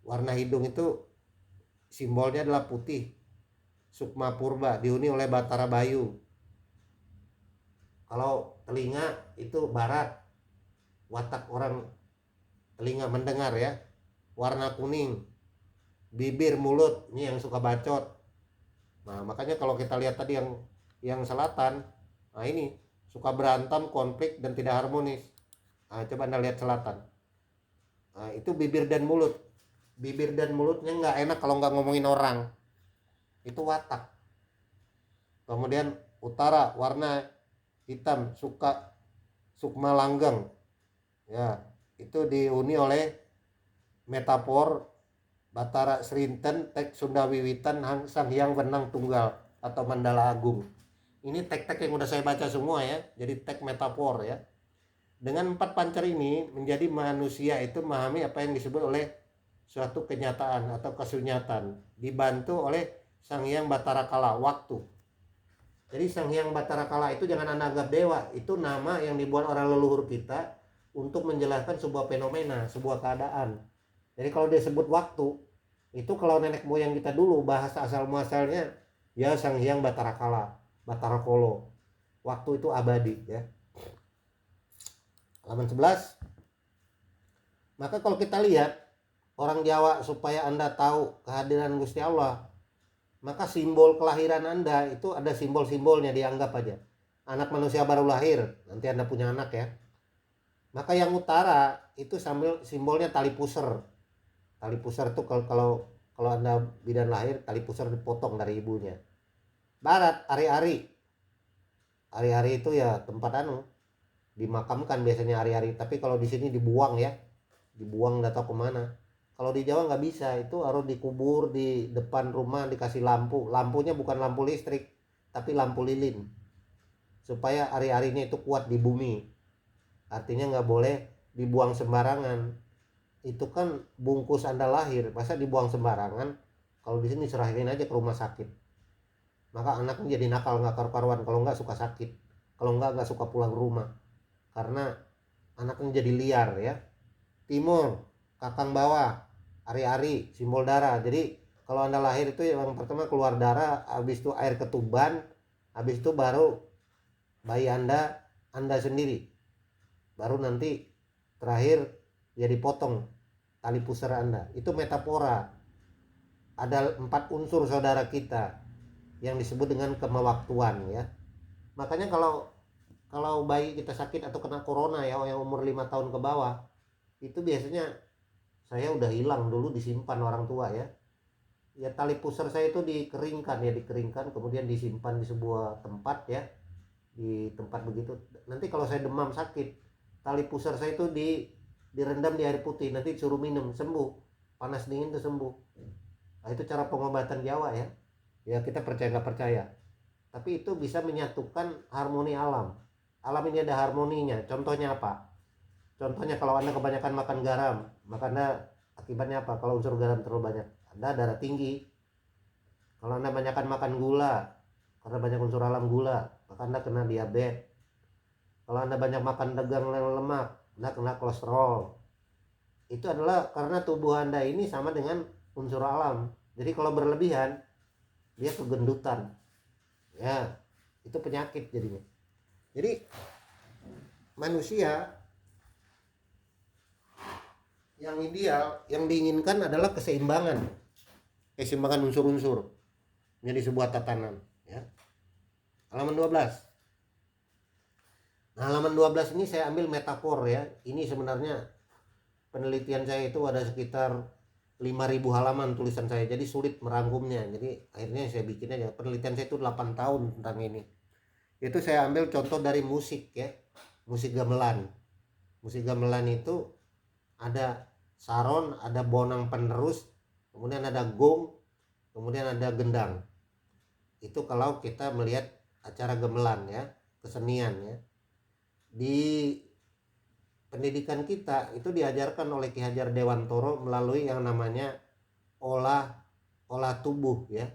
Warna hidung itu simbolnya adalah putih, sukma purba, dihuni oleh Batara Bayu. Kalau telinga itu barat, watak orang telinga mendengar ya. Warna kuning, bibir, mulut, ini yang suka bacot. Nah makanya kalau kita lihat tadi yang selatan, nah ini suka berantem, konflik, dan tidak harmonis. Nah coba Anda lihat selatan. Nah itu bibir dan mulut. Bibir dan mulutnya nggak enak kalau nggak ngomongin orang. Itu watak. Kemudian utara, warna hitam, sukma langgeng. Ya, itu dihuni oleh metafor Batara Serinten, tek Sunda Wiwitan, Sang Hyang Wenang Tunggal atau Mandala Agung. Ini tek-tek yang udah saya baca semua ya. Jadi tek metafor ya. Dengan 4 pancar ini menjadi manusia itu memahami apa yang disebut oleh suatu kenyataan atau kesunyatan, dibantu oleh Sang Hyang Batara Kala, waktu. Jadi Sang Hyang Batara Kala itu jangan Anda anggap dewa, itu nama yang dibuat orang leluhur kita untuk menjelaskan sebuah fenomena, sebuah keadaan. Jadi kalau dia sebut waktu, itu kalau nenek moyang kita dulu bahasa asal muasalnya ya Sang Hyang Batara Kala, Batara Kolo. Waktu itu abadi ya. Halaman 11. Maka kalau kita lihat orang Jawa, supaya Anda tahu kehadiran Gusti Allah, maka simbol kelahiran Anda itu ada simbol-simbolnya, dianggap aja. Anak manusia baru lahir, nanti Anda punya anak ya. Maka yang utara itu sambil simbolnya tali pusar. Tali pusar itu kalau Anda bidan lahir, tali pusar dipotong dari ibunya. Barat, ari-ari. Ari-ari itu ya tempat dimakamkan biasanya ari-ari, tapi kalau di sini dibuang ya. Dibuang enggak tahu kemana. Kalau di Jawa nggak bisa, itu harus dikubur di depan rumah, dikasih lampu. Lampunya bukan lampu listrik, tapi lampu lilin. Supaya ari-arinya itu kuat di bumi. Artinya nggak boleh dibuang sembarangan. Itu kan bungkus Anda lahir, masa dibuang sembarangan? Kalau di sini serahin aja ke rumah sakit. Maka anaknya jadi nakal, nggak karu-karuan. Kalau nggak suka sakit, kalau nggak suka pulang rumah. Karena anaknya jadi liar ya. Timur, kakang bawah, ari-ari, simbol darah. Jadi kalau Anda lahir itu yang pertama keluar darah, habis itu air ketuban, habis itu baru bayi Anda sendiri. Baru nanti terakhir ya dipotong tali pusar Anda. Itu metafora. Ada 4 unsur saudara kita yang disebut dengan kemewaktuan ya. Makanya kalau bayi kita sakit atau kena corona ya, yang umur 5 tahun ke bawah, itu biasanya saya udah hilang dulu, disimpan orang tua ya. Ya tali pusar saya itu dikeringkan, kemudian disimpan di sebuah tempat ya, di tempat begitu. Nanti kalau saya demam sakit, tali pusar saya itu direndam di air putih, nanti suruh minum, sembuh. Panas dingin itu sembuh. Nah, itu cara pengobatan Jawa ya. Ya kita percaya nggak percaya, tapi itu bisa menyatukan harmoni alam. Alam ini ada harmoninya. Contohnya apa? Contohnya kalau Anda kebanyakan makan garam, maka Anda akibatnya apa? Kalau unsur garam terlalu banyak, Anda darah tinggi. Kalau Anda banyakkan makan gula, karena banyak unsur alam gula, maka Anda kena diabetes. Kalau Anda banyak makan dagang lemak, Anda kena kolesterol. Itu adalah karena tubuh Anda ini sama dengan unsur alam. Jadi kalau berlebihan, dia kegendutan. Ya, itu penyakit jadinya. Jadi manusia yang ideal, yang diinginkan adalah keseimbangan unsur-unsur menjadi sebuah tatanan ya. Halaman 12. Nah, halaman 12 ini saya ambil metafor ya. Ini sebenarnya penelitian saya itu ada sekitar 5.000 halaman tulisan saya, jadi sulit merangkumnya. Jadi akhirnya saya bikin aja. Penelitian saya itu 8 tahun tentang ini. Itu saya ambil contoh dari musik ya. Musik gamelan. Musik gamelan itu ada saron, ada bonang penerus, kemudian ada gong, kemudian ada gendang. Itu kalau kita melihat acara gamelan ya, kesenian ya. Di pendidikan kita itu diajarkan oleh Ki Hajar Dewantoro melalui yang namanya olah tubuh ya.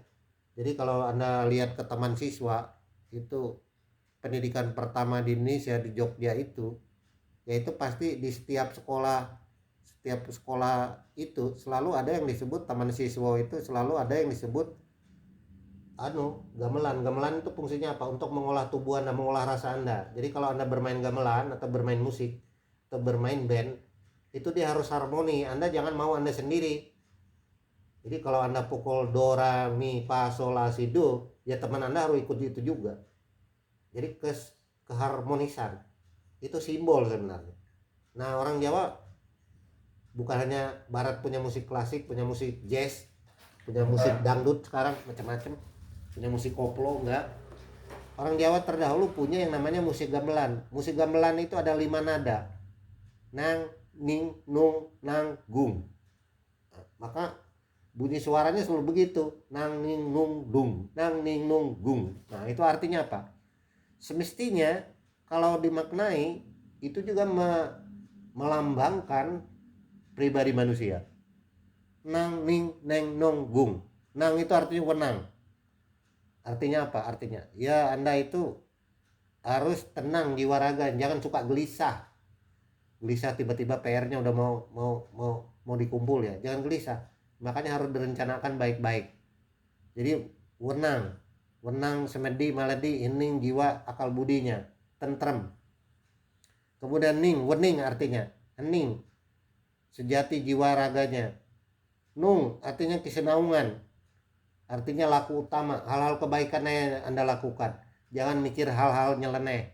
Jadi kalau Anda lihat ke taman siswa itu pendidikan pertama di Indonesia di Jogja itu, yaitu pasti di setiap sekolah itu selalu ada yang disebut taman siswa, itu selalu ada yang disebut gamelan itu fungsinya apa? Untuk mengolah tubuh Anda, mengolah rasa Anda. Jadi kalau Anda bermain gamelan atau bermain musik atau bermain band, itu dia harus harmoni. Anda jangan mau Anda sendiri. Jadi kalau Anda pukul do, ra, mi, fa, sol, la, si, do, ya teman Anda harus ikut itu juga. Jadi keharmonisan itu simbol sebenarnya. Nah, orang Jawa bukan hanya barat punya musik klasik, punya musik jazz, punya musik dangdut sekarang macam-macam, punya musik koplo, enggak. Orang Jawa terdahulu punya yang namanya musik gamelan. Musik gamelan itu ada 5 nada. Nang, ning, nung, nang, gung. Nah, maka bunyi suaranya selalu begitu, nang, ning, nung, dung, nang, ning, nung, gung. Nah, itu artinya apa? Semestinya kalau dimaknai itu juga melambangkan pribadi manusia. Nang, ning, neng, nong, gung. Nang itu artinya wenang. Artinya apa? Artinya ya Anda itu harus tenang jiwa raga, jangan suka gelisah. Gelisah tiba-tiba PR-nya udah mau dikumpul ya. Jangan gelisah. Makanya harus direncanakan baik-baik. Jadi wenang semedi maledi hening jiwa akal budinya tentrem. Kemudian ning, wening artinya hening sejati jiwa raganya. Nung artinya kesenaungan, artinya laku utama, hal-hal kebaikan yang Anda lakukan, jangan mikir hal-hal nyeleneh.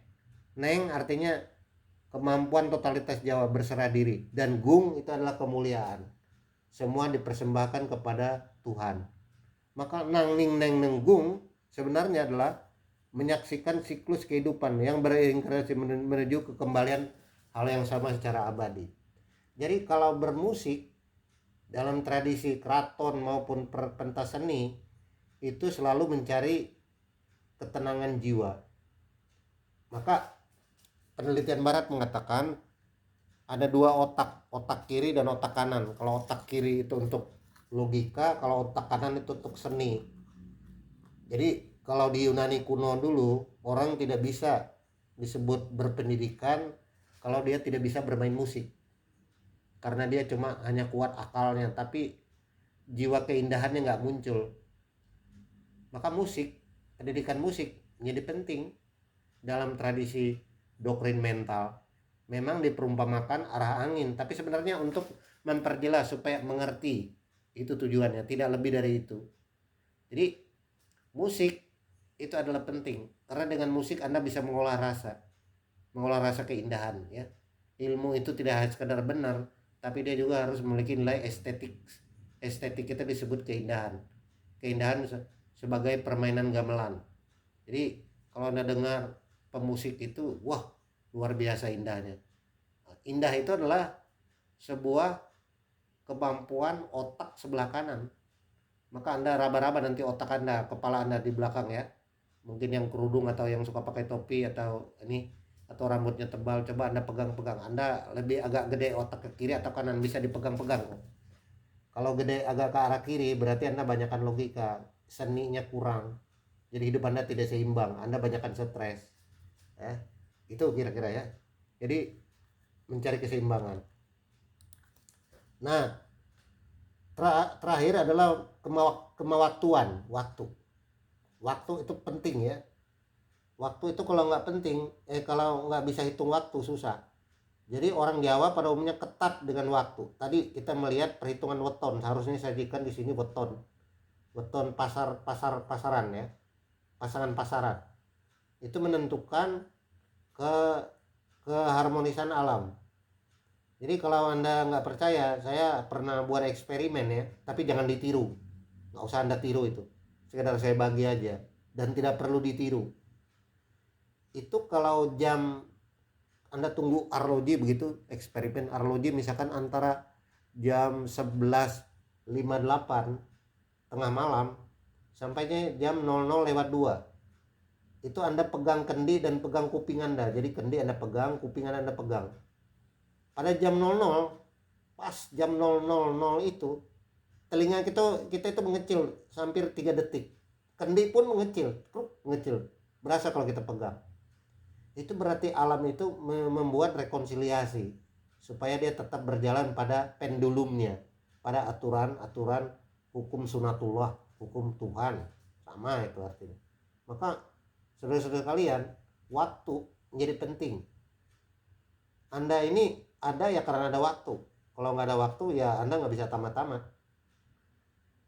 Neng artinya kemampuan totalitas Jawa, berserah diri. Dan gung itu adalah kemuliaan, semua dipersembahkan kepada Tuhan. Maka nang, ning, neng, neng, gung sebenarnya adalah menyaksikan siklus kehidupan yang berinkarnasi menuju kekembalian hal yang sama secara abadi. Jadi kalau bermusik dalam tradisi keraton maupun pentas seni itu selalu mencari ketenangan jiwa. Maka penelitian barat mengatakan ada 2 otak kiri dan otak kanan. Kalau otak kiri itu untuk logika, kalau otak kanan itu untuk seni. Jadi kalau di Yunani kuno dulu orang tidak bisa disebut berpendidikan kalau dia tidak bisa bermain musik, karena dia cuma hanya kuat akalnya tapi jiwa keindahannya nggak muncul. Maka pendidikan musik menjadi penting dalam tradisi doktrin mental. Memang diperumpamakan arah angin, tapi sebenarnya untuk memperjelas supaya mengerti, itu tujuannya, tidak lebih dari itu. Jadi musik itu adalah penting karena dengan musik Anda bisa mengolah rasa keindahan ya. Ilmu itu tidak hanya sekedar benar, tapi dia juga harus memiliki nilai estetik. Estetik itu disebut keindahan sebagai permainan gamelan. Jadi kalau Anda dengar pemusik itu, wah luar biasa indahnya. Indah itu adalah sebuah kemampuan otak sebelah kanan. Maka Anda raba-raba nanti otak Anda, kepala Anda di belakang ya. Mungkin yang kerudung atau yang suka pakai topi atau rambutnya tebal, coba Anda pegang-pegang. Anda lebih agak gede otak ke kiri atau kanan, bisa dipegang-pegang. Kalau gede agak ke arah kiri berarti Anda banyakkan logika, seninya kurang. Jadi hidup Anda tidak seimbang, Anda banyakkan stres. Ya. Itu kira-kira ya. Jadi mencari keseimbangan. Nah, terakhir adalah kemawaktuan, waktu. Waktu itu penting ya. Waktu itu kalau nggak penting, kalau nggak bisa hitung waktu susah. Jadi orang Jawa pada umumnya ketat dengan waktu. Tadi kita melihat perhitungan weton, harusnya sajikan di sini weton pasaran ya, pasangan pasaran. Itu menentukan keharmonisan alam. Jadi kalau Anda nggak percaya, saya pernah buat eksperimen ya, tapi jangan ditiru. Nggak usah Anda tiru itu. Sekedar saya bagi aja dan tidak perlu ditiru. Itu kalau jam Anda tunggu arloji begitu, eksperimen arloji misalkan antara jam 11.58 tengah malam sampainya jam 00:02. Itu Anda pegang kendi dan pegang kuping Anda. Jadi kendi Anda pegang, kuping Anda pegang. pada jam 00, pas jam 000 itu telinga kita itu mengecil hampir 3 detik. Kendi pun mengecil, mengecil. Berasa kalau kita pegang. Itu berarti alam itu membuat rekonsiliasi supaya dia tetap berjalan pada pendulumnya, pada aturan-aturan hukum sunatullah, hukum Tuhan. Sama itu artinya. Maka saudara-saudara kalian, waktu menjadi penting. Anda ini ada ya karena ada waktu. Kalau nggak ada waktu ya Anda nggak bisa tamat-tamat.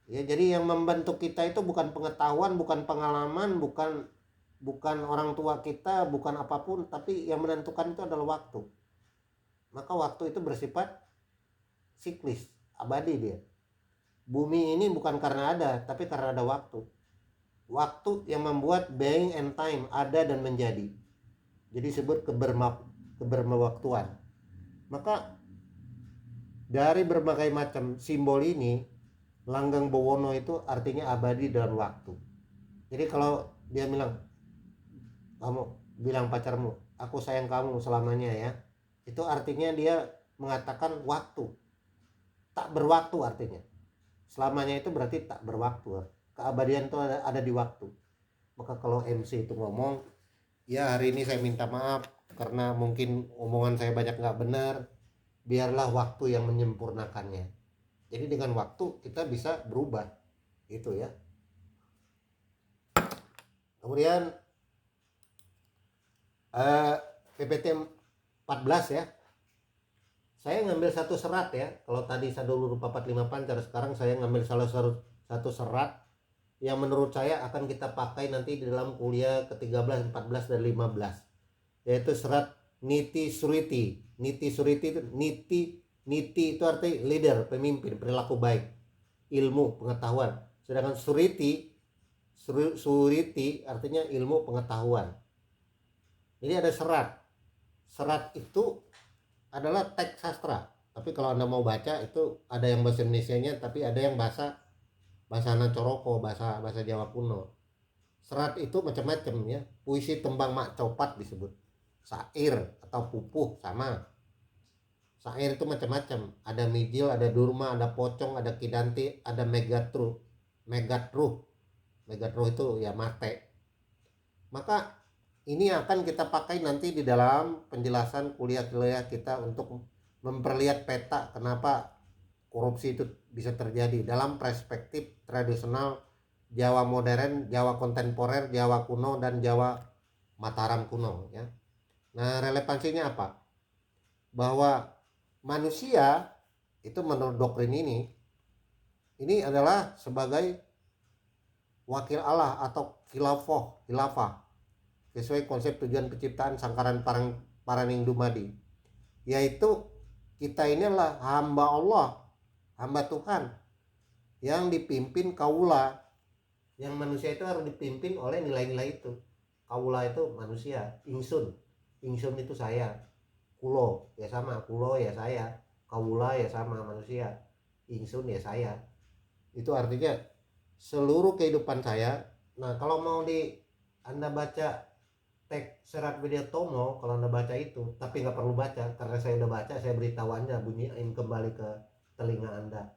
Ya, jadi yang membentuk kita itu bukan pengetahuan, bukan pengalaman, bukan orang tua kita, bukan apapun, tapi yang menentukan itu adalah waktu. Maka waktu itu bersifat siklis, abadi dia. Bumi ini bukan karena ada, tapi karena ada waktu. Waktu yang membuat being and time ada dan menjadi. Jadi disebut keberwaktuan. Maka dari berbagai macam simbol ini, Langgeng Bowono itu artinya abadi dalam waktu. Jadi kalau dia bilang, kamu bilang pacarmu, aku sayang kamu selamanya ya, itu artinya dia mengatakan waktu, tak berwaktu artinya. Selamanya itu berarti tak berwaktu. Keabadian itu ada di waktu. Maka kalau MC itu ngomong, ya hari ini saya minta maaf karena mungkin omongan saya banyak nggak benar, biarlah waktu yang menyempurnakannya. Jadi dengan waktu kita bisa berubah, gitu ya. Kemudian PPT 14 ya. Saya ngambil satu serat ya. Kalau tadi Sadulu Rupa 45 Pancar, sekarang saya ngambil salah satu serat yang menurut saya akan kita pakai nanti di dalam kuliah ke-13, 14 dan 15. Yaitu serat Niti Suriti. Niti Suriti itu Niti itu arti leader, pemimpin, perilaku baik, ilmu, pengetahuan. Sedangkan Suriti artinya ilmu, pengetahuan. Jadi ada serat. Serat itu adalah teks sastra. Tapi kalau Anda mau baca itu ada yang bahasa Indonesianya, tapi ada yang bahasa Coroko, bahasa Jawa kuno. Serat itu macam-macam ya. Puisi tembang mak copat disebut. Syair atau pupuh sama. Syair itu macam-macam, ada mijil, ada durma, ada pocong, ada kidanti, ada megatruh itu ya mate. Maka ini akan kita pakai nanti di dalam penjelasan kuliah-kuliah kita untuk memperlihat peta kenapa korupsi itu bisa terjadi dalam perspektif tradisional Jawa modern, Jawa kontemporer, Jawa kuno, dan Jawa Mataram kuno ya. Nah, relevansinya apa? Bahwa manusia itu menurut doktrin ini adalah sebagai wakil Allah atau khilafah sesuai konsep tujuan penciptaan Sangkaran Paraning Dumadi, yaitu kita ini adalah hamba Allah, hamba Tuhan yang dipimpin kaula. Yang manusia itu harus dipimpin oleh nilai-nilai itu. Kaula itu manusia, ingsun itu saya, kulo ya sama, kulo ya saya, kaula ya sama manusia, ingsun ya saya. Itu artinya seluruh kehidupan saya. Nah, kalau mau Anda baca teks serat Widyatomo, kalau Anda baca itu, tapi nggak perlu baca karena saya udah baca, saya beritahu Anda, bunyiin kembali ke telinga Anda.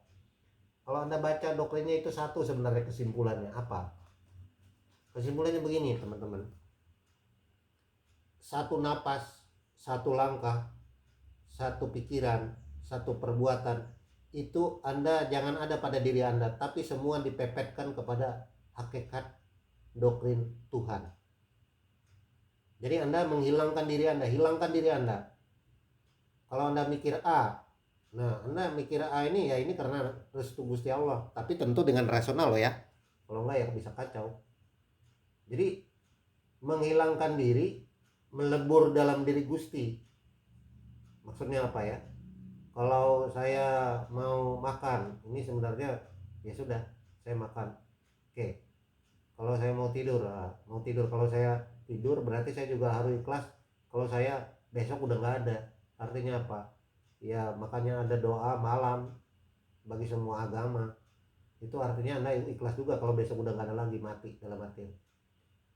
Kalau Anda baca doktrinnya itu satu sebenarnya kesimpulannya apa? Kesimpulannya begini teman-teman. Satu napas, satu langkah, satu pikiran, satu perbuatan itu Anda jangan ada pada diri Anda, tapi semua dipepetkan kepada hakikat doktrin Tuhan. Jadi Anda menghilangkan diri Anda, hilangkan diri Anda. Kalau Anda mikir A, nah Anda mikir A ini ya ini karena restu Gusti Allah, tapi tentu dengan rasional loh ya. Kalau enggak ya bisa kacau. Jadi menghilangkan diri, melebur dalam diri Gusti. Maksudnya apa ya? Kalau saya mau makan, ini sebenarnya ya sudah saya makan. Oke. Kalau saya mau tidur. Kalau saya tidur berarti saya juga harus ikhlas kalau saya besok udah nggak ada. Artinya apa? Ya makanya ada doa malam bagi semua agama. Itu artinya Anda ikhlas juga kalau besok udah nggak ada lagi, mati dalam arti.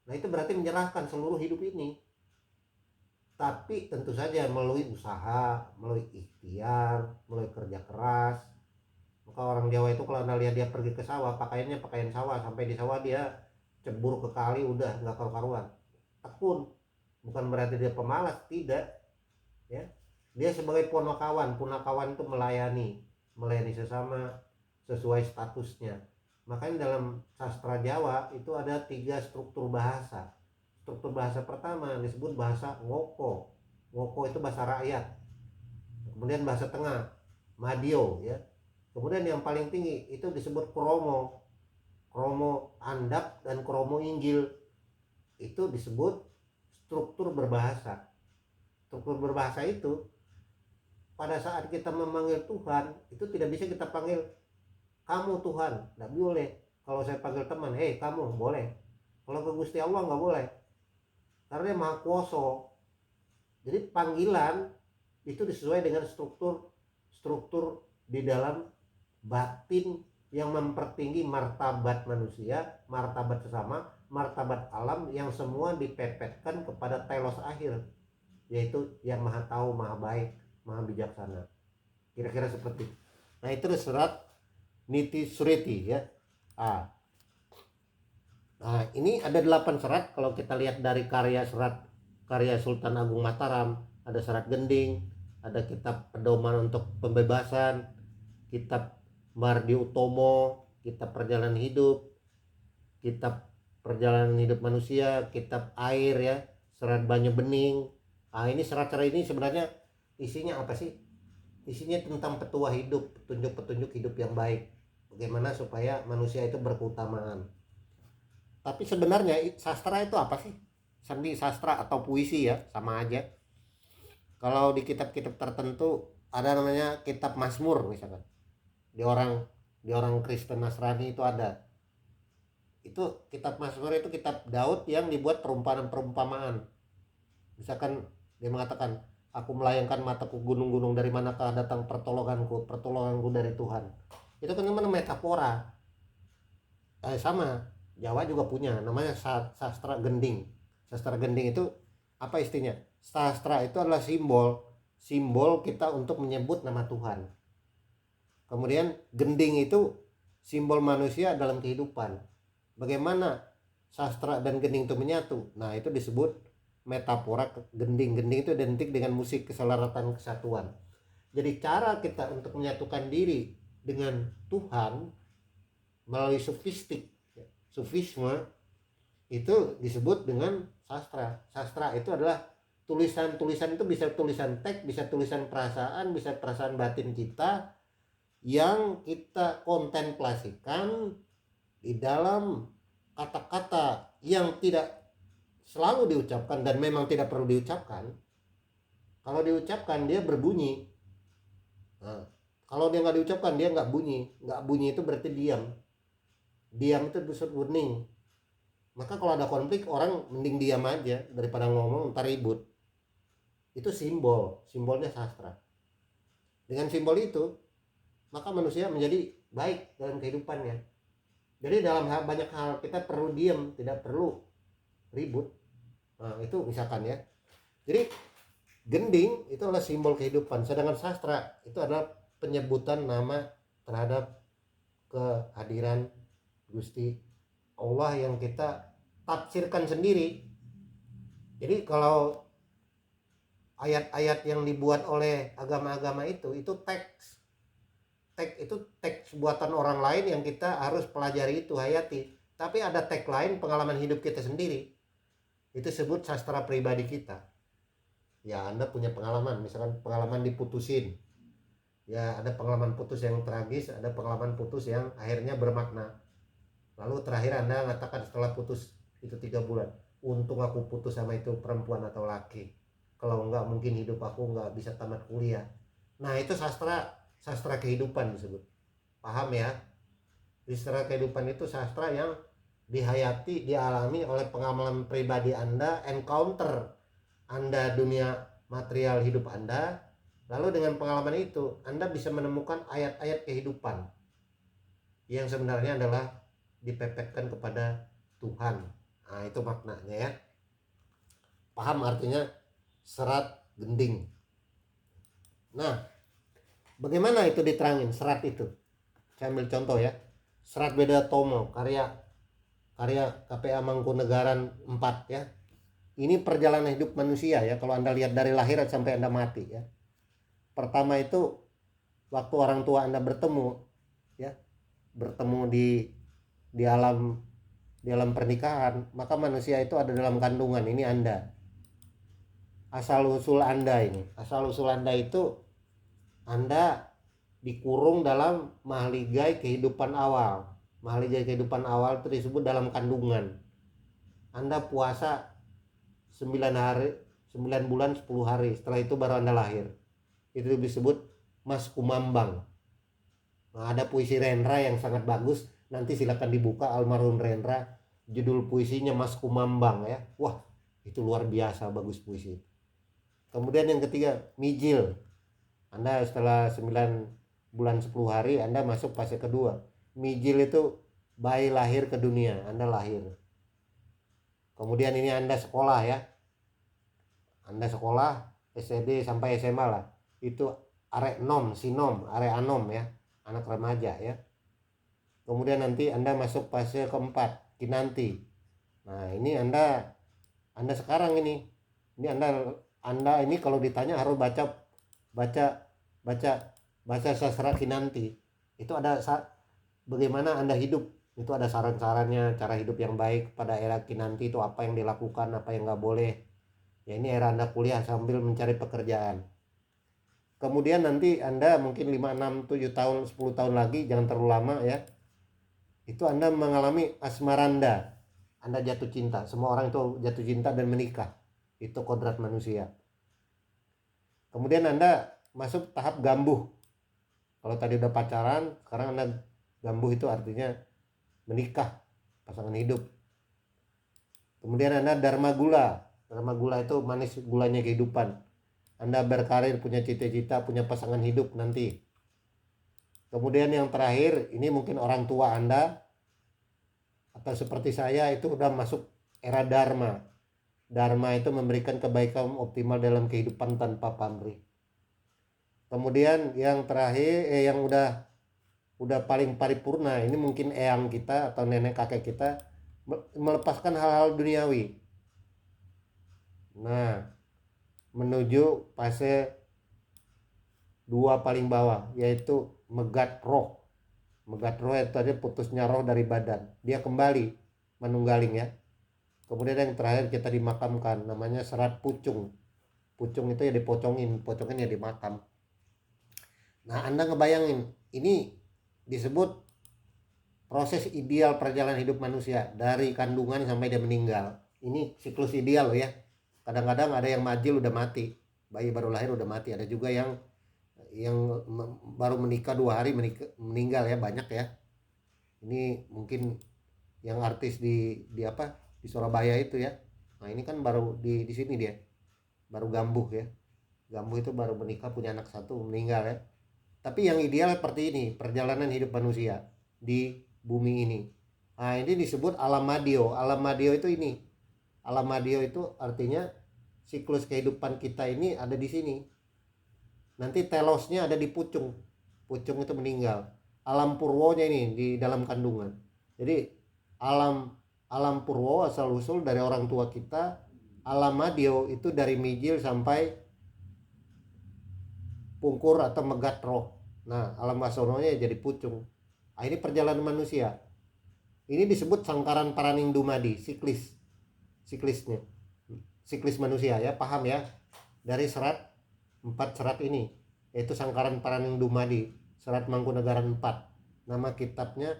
Nah itu berarti menyerahkan seluruh hidup ini. tapi tentu saja melalui usaha, melalui ikhtiar, melalui kerja keras. Maka orang Jawa itu kalau anda lihat dia pergi ke sawah, pakaiannya pakaian sawah, sampai di sawah dia cebur ke kali, udah nggak karu-karuan, tekun. Bukan berarti dia pemalas, tidak ya. Dia sebagai punakawan itu melayani sesama sesuai statusnya. Makanya dalam sastra Jawa itu ada 3 struktur bahasa. Struktur bahasa pertama disebut bahasa ngoko. Ngoko itu bahasa rakyat. Kemudian bahasa tengah Madio ya. Kemudian yang paling tinggi itu disebut kromo. Kromo andap dan kromo inggil. Itu disebut struktur berbahasa. Struktur berbahasa itu pada saat kita memanggil Tuhan itu tidak bisa kita panggil kamu Tuhan, tidak boleh. Kalau saya panggil teman, hei kamu, boleh. Kalau ke Gusti Allah nggak boleh, karena dia maha kuasa. Jadi panggilan itu disesuai dengan struktur di dalam batin yang mempertinggi martabat manusia, martabat sesama, martabat alam, yang semua dipepetkan kepada telos akhir, yaitu yang maha tahu, maha baik, maha bijaksana. Kira-kira seperti itu. Nah itu surat Niti Suriti ya. Nah ini ada 8 serat. Kalau kita lihat dari karya Sultan Agung Mataram, ada serat Gending, ada kitab pedoman untuk pembebasan, kitab Mardi Utomo, kitab perjalanan hidup, kitab perjalanan hidup manusia, kitab air ya, serat Banyu Bening. Ini serat-serat ini sebenarnya isinya apa sih? Isinya tentang petua hidup, petunjuk-petunjuk hidup yang baik, bagaimana supaya manusia itu berkeutamaan. Tapi sebenarnya sastra itu apa sih? Seni sastra atau puisi ya, sama aja. Kalau di kitab-kitab tertentu ada namanya kitab Mazmur misalkan. Di orang Kristen Nasrani itu ada. Itu kitab Mazmur itu kitab Daud yang dibuat perumpamaan-perumpamaan. Misalkan dia mengatakan, aku melayangkan mataku gunung-gunung, dari manakah datang pertolonganku dari Tuhan. Itu kan namanya metafora. Sama, Jawa juga punya, namanya sastra gending. Sastra gending itu apa istinya? Sastra itu adalah simbol kita untuk menyebut nama Tuhan. Kemudian gending itu simbol manusia dalam kehidupan. Bagaimana sastra dan gending itu menyatu? Nah itu disebut metafora gending. Gending itu identik dengan musik keselaratan kesatuan. Jadi cara kita untuk menyatukan diri dengan Tuhan melalui sufisme itu disebut dengan sastra. Sastra itu adalah tulisan itu bisa tulisan teks, bisa tulisan perasaan, bisa perasaan batin kita yang kita kontemplasikan di dalam kata-kata yang tidak selalu diucapkan dan memang tidak perlu diucapkan. Kalau diucapkan dia berbunyi. Nah, kalau dia nggak diucapkan dia nggak bunyi. Nggak bunyi itu berarti diam. Diam itu disebut hening. Maka kalau ada konflik orang mending diam aja daripada ngomong ntar ribut. Itu simbolnya sastra. Dengan simbol itu maka manusia menjadi baik dalam kehidupannya. Jadi dalam banyak hal kita perlu diam, tidak perlu ribut. Nah itu misalkan ya. Jadi gending itu adalah simbol kehidupan, sedangkan sastra itu adalah penyebutan nama terhadap kehadiran Gusti Allah yang kita tafsirkan sendiri. Jadi kalau ayat-ayat yang dibuat oleh agama-agama itu teks itu teks buatan orang lain yang kita harus pelajari, itu hayati. Tapi ada teks lain pengalaman hidup kita sendiri, itu sebut sastra pribadi kita. Ya Anda punya pengalaman, misalkan pengalaman diputusin, ya ada pengalaman putus yang tragis, ada pengalaman putus yang akhirnya bermakna. Lalu terakhir Anda mengatakan setelah putus itu 3 bulan, untung aku putus sama itu perempuan atau laki, kalau enggak mungkin hidup aku enggak bisa tamat kuliah. Nah itu sastra kehidupan disebut. Paham ya? Sastra kehidupan itu sastra yang dihayati, dialami oleh pengalaman pribadi Anda, encounter Anda dunia material hidup Anda. Lalu dengan pengalaman itu Anda bisa menemukan ayat-ayat kehidupan yang sebenarnya adalah dipepetkan kepada Tuhan. Nah itu maknanya ya. Paham artinya serat gending. Nah, bagaimana itu diterangin serat itu? Saya ambil contoh ya. Serat Beda Tomo karya KPA Mangkunegaran 4 ya. Ini perjalanan hidup manusia ya, kalau Anda lihat dari lahir sampai Anda mati ya. Pertama itu waktu orang tua Anda bertemu ya, bertemu di alam pernikahan, maka manusia itu ada dalam kandungan. Ini Anda. Asal usul Anda itu Anda dikurung dalam mahligai kehidupan awal. Mahligai kehidupan awal itu disebut dalam kandungan. Anda puasa 9 hari, 9 bulan 10 hari. Setelah itu baru Anda lahir. Itu disebut Mas Kumambang. Nah, ada puisi Rendra yang sangat bagus. Nanti silakan dibuka almarhum Rendra. Judul puisinya Mas Kumambang ya. Wah, itu luar biasa bagus puisi. Kemudian yang ketiga, Mijil. Anda setelah 9 bulan 10 hari Anda masuk fase kedua. Mijil itu bayi lahir ke dunia, Anda lahir. Kemudian ini Anda sekolah ya. Anda sekolah SD sampai SMA lah. Itu arek nom, sinom, arek anom ya, anak remaja ya. Kemudian nanti Anda masuk fase keempat, kinanti. Nah, ini Anda sekarang ini. Ini Anda ini kalau ditanya harus baca sastra kinanti. Itu ada bagaimana Anda hidup. Itu ada saran-sarannya, cara hidup yang baik pada era kinanti itu apa yang dilakukan, apa yang nggak boleh. Ya, ini era Anda kuliah sambil mencari pekerjaan. Kemudian nanti Anda mungkin 5, 6, 7 tahun, 10 tahun lagi, jangan terlalu lama ya. Itu Anda mengalami asmaranda. Anda jatuh cinta. Semua orang itu jatuh cinta dan menikah. Itu kodrat manusia. Kemudian Anda masuk tahap gambuh. Kalau tadi udah pacaran, sekarang Anda gambuh, itu artinya menikah, pasangan hidup. Kemudian Anda dharma gula. Dharma gula itu manis gulanya kehidupan. Anda berkarir, punya cita-cita, punya pasangan hidup nanti. Kemudian yang terakhir, ini mungkin orang tua Anda atau seperti saya itu udah masuk era dharma. Dharma itu memberikan kebaikan optimal dalam kehidupan tanpa pamrih. Kemudian yang terakhir yang udah paling paripurna, ini mungkin eyang kita atau nenek kakek kita melepaskan hal-hal duniawi. Nah, menuju fase 2 paling bawah, yaitu megat roh. Megat roh itu tadi putusnya roh dari badan. Dia kembali menunggaling ya. Kemudian yang terakhir kita dimakamkan, namanya serat pucung. Pucung itu ya dipocongin ya dimakam. Nah, Anda ngebayangin, ini disebut proses ideal perjalanan hidup manusia dari kandungan sampai dia meninggal. Ini siklus ideal loh ya. Kadang-kadang ada yang majil udah mati, bayi baru lahir udah mati. Ada juga yang baru menikah 2 hari meninggal ya, banyak ya. Ini mungkin yang artis di Surabaya itu ya. Nah, ini kan baru di sini dia baru gambuh ya. Gambuh itu baru menikah, punya anak 1, meninggal ya. Tapi yang ideal seperti ini perjalanan hidup manusia di bumi ini. Nah, ini disebut alam madyo. Alam madyo itu ini. Alam madyo itu artinya siklus kehidupan kita ini ada di sini. Nanti telosnya ada di pucung. Pucung itu meninggal. Alam purwonya ini di dalam kandungan. Jadi alam purwo asal usul dari orang tua kita. Alam madyo itu dari mijil sampai pungkur atau megat roh. Nah, alam wasononya jadi pucung. Nah, ini perjalanan manusia. Ini disebut sangkaran paraning dumadi, siklisnya. Siklis manusia ya, paham ya? Dari 4 serat ini, yaitu sangkaran paraning dumadi, serat Mangkunegaran 4. Nama kitabnya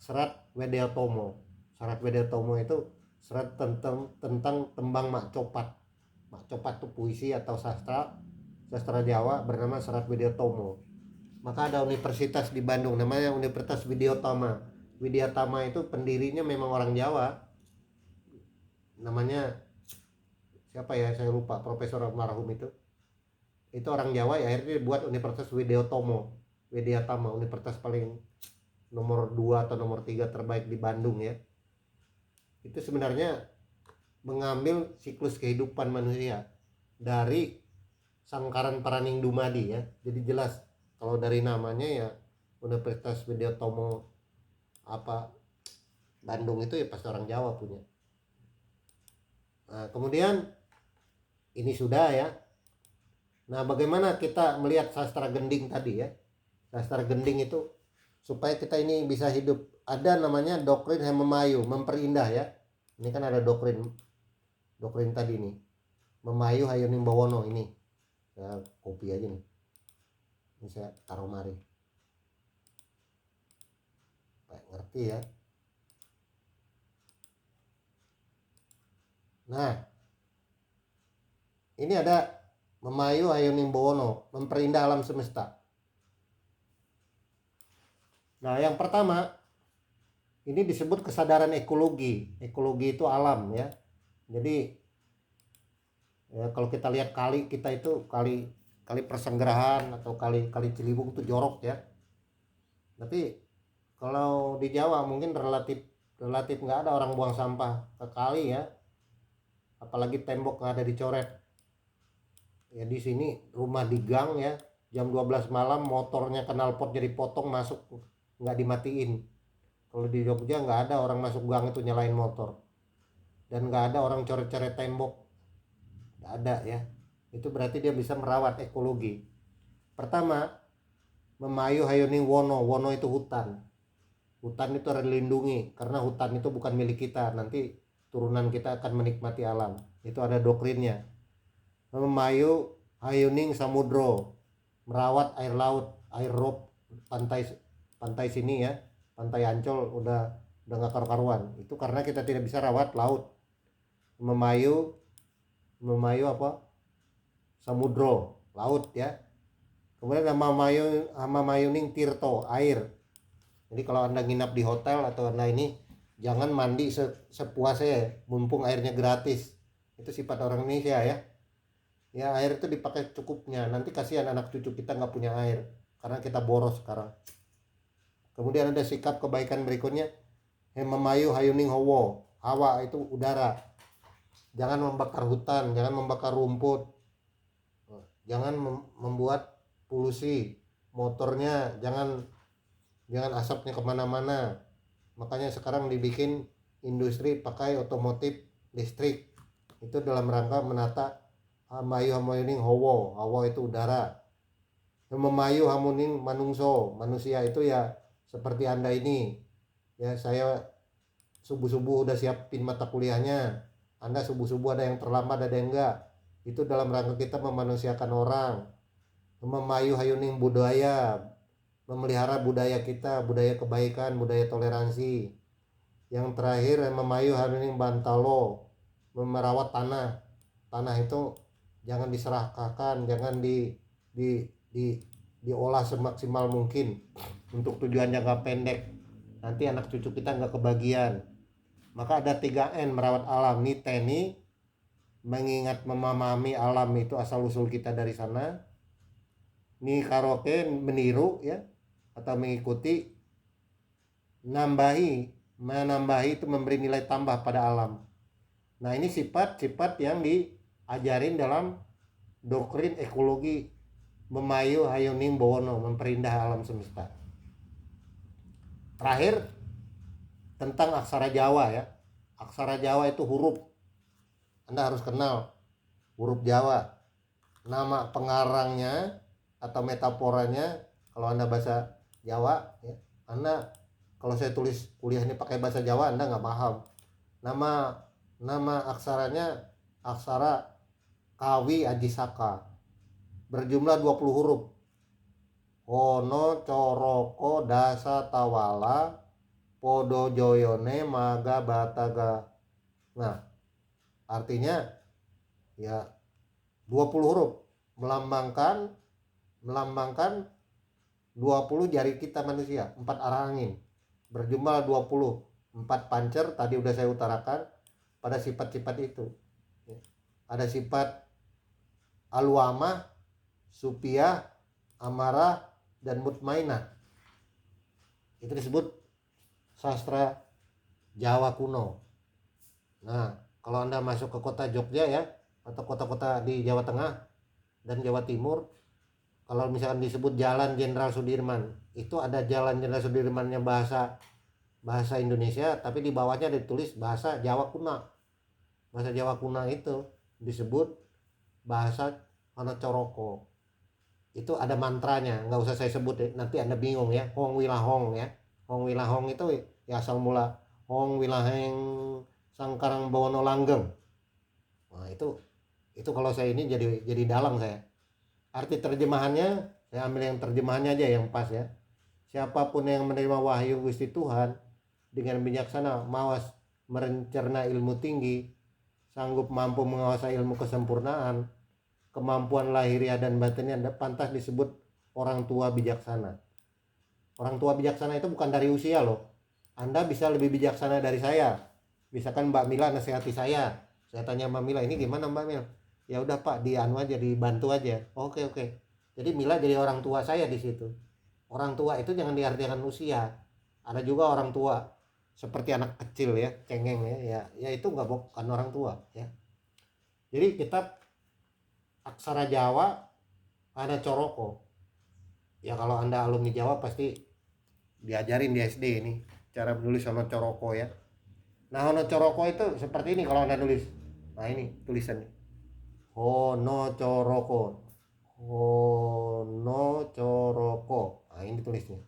Serat Wedetomo. Serat Wedetomo itu serat tentang tembang Mak Copat. Mak Copat itu puisi atau sastra Jawa bernama Serat Wedetomo. Maka ada universitas di Bandung namanya Universitas Widyatama. Widyatama itu pendirinya memang orang Jawa. Namanya siapa ya, saya lupa, profesor almarhum itu orang Jawa ya, akhirnya buat Universitas Widyatama, universitas paling nomor 2 atau nomor 3 terbaik di Bandung ya. Itu sebenarnya mengambil siklus kehidupan manusia. dari Sangkaran Paraning Dumadi ya. Jadi jelas kalau dari namanya ya Universitas Widyotomo apa Bandung itu ya pasti orang Jawa punya. Nah, kemudian ini sudah ya. Nah, bagaimana kita melihat sastra gending tadi ya? Sastra gending itu supaya kita ini bisa hidup. Ada namanya doktrin Hememayu, memperindah ya. Ini kan ada doktrin tadi nih. Memayu Hayuning Bawono ini. Ya, kopi aja nih. Ini saya taruh mari. Supaya ngerti ya. Nah, ini ada Memayu Hayuning Bawono, memperindah alam semesta. Nah, yang pertama ini disebut kesadaran ekologi. Ekologi itu alam ya. Jadi ya, kalau kita lihat kali kita itu kali Persenggerahan atau kali Ciliwung itu jorok ya. Tapi kalau di Jawa mungkin relatif nggak ada orang buang sampah ke kali ya. Apalagi tembok nggak ada dicoret. Ya di sini rumah di gang ya, jam 12 malam motornya knalpotnya dipotong masuk nggak dimatiin. Kalau di Jogja nggak ada orang masuk gang itu nyalain motor, dan nggak ada orang coret-coret tembok, nggak ada ya. Itu berarti dia bisa merawat ekologi. Pertama, Memayu Hayuning Wono. Wono itu hutan. Hutan itu harus dilindungi karena hutan itu bukan milik kita. Nanti turunan kita akan menikmati alam. Itu ada doktrinnya. Memayu Hayuning Samudro, merawat air laut, air rob pantai sini ya, pantai Ancol udah nggak karu-karuan. Itu karena kita tidak bisa rawat laut. Memayu apa? Samudro, laut ya. Kemudian nama Mayuning Tirto, air. Jadi kalau Anda nginap di hotel atau Anda ini jangan mandi sepuasnya, mumpung airnya gratis. Itu sifat orang Indonesia ya. Ya air itu dipakai cukupnya. Nanti kasihan anak cucu kita nggak punya air karena kita boros sekarang. Kemudian ada sikap kebaikan berikutnya, Hememayu Hayuning Howo. Hawa itu udara. Jangan membakar hutan, jangan membakar rumput, jangan membuat polusi. Motornya jangan asapnya kemana-mana. Makanya sekarang dibikin industri pakai otomotif listrik. Itu dalam rangka menata Hayuning Howo. Howo itu udara. Memayu Hamuning Manungso. Manusia itu ya seperti Anda ini. Ya saya subuh-subuh udah siapin mata kuliahnya. Anda subuh-subuh ada yang terlambat, ada yang enggak. Itu dalam rangka kita memanusiakan orang. Memayu Hayuning Budaya. Memelihara budaya kita, budaya kebaikan, budaya toleransi. Yang terakhir Memayu Hayuning Bantalo. Merawat tanah. Tanah itu jangan diserahkan, jangan diolah semaksimal mungkin untuk tujuan jangka pendek. Nanti anak cucu kita nggak kebagian. Maka ada 3N merawat alam. Niteni, mengingat memahami alam itu asal usul kita dari sana. Ni karaoke, meniru ya atau mengikuti. Menambahi itu memberi nilai tambah pada alam. Nah ini sifat-sifat yang diajarin dalam doktrin ekologi Memayu Hayuning Bawono, memperindah alam semesta. Terakhir tentang aksara Jawa ya. Aksara Jawa itu huruf. Anda harus kenal huruf Jawa. Nama pengarangnya atau metaforanya kalau Anda bahasa Jawa ya. Anda kalau saya tulis kuliah ini pakai bahasa Jawa Anda nggak paham. Nama aksaranya aksara Kawi Ajisaka, berjumlah 20 huruf. Hono Coroko Dasa Tawala Podo Joyone Maga Bataga. Nah artinya ya 20 huruf melambangkan 20 jari kita manusia, 4 arah angin, berjumlah 20. 4 pancer tadi udah saya utarakan pada sifat-sifat itu. Ada sifat Alwamah, Supiyah, Amarah, dan Mutmainah. Itu disebut sastra Jawa kuno. Nah, kalau Anda masuk ke kota Jogja ya, atau kota-kota di Jawa Tengah dan Jawa Timur, kalau misalkan disebut Jalan Jenderal Sudirman, itu ada Jalan Jenderal Sudirmannya bahasa bahasa Indonesia, tapi di bawahnya ditulis bahasa Jawa Kuna. Bahasa Jawa Kuna itu disebut bahasa Hanacoroko. Itu ada mantranya, nggak usah saya sebut ya, nanti Anda bingung ya. Hong Wilahong ya. Hong Wilahong itu ya asal mula Hong Wilaheng Sangkarang Bawono Langgeng. Nah, itu kalau saya ini jadi dalang saya. Arti terjemahannya saya ambil yang terjemahannya aja yang pas ya. Siapapun yang menerima wahyu Gusti Tuhan dengan bijaksana mawas merencerna ilmu tinggi, sanggup mampu menguasai ilmu kesempurnaan, kemampuan lahiriah dan batinnya, pantas disebut orang tua bijaksana. Orang tua bijaksana itu bukan dari usia loh. Anda bisa lebih bijaksana dari saya. Misalkan Mbak Mila nasihati saya tanya Mbak Mila, ini gimana Mbak Mila? Ya udah Pak, dianu aja, dibantu aja. Oke. Jadi Mila jadi orang tua saya di situ. Orang tua itu jangan diartikan usia. Ada juga orang tua seperti anak kecil ya, cengeng ya itu nggak, bukan orang tua ya. Jadi kitab aksara Jawa Hanacoroko. Ya kalau Anda alumni Jawa pasti diajarin di SD ini cara menulis Hanacoroko ya. Nah, Hanacoroko itu seperti ini kalau Anda nulis. Nah, ini tulisannya. Hanacoroko. Hanacoroko. Nah, ini tulisnya.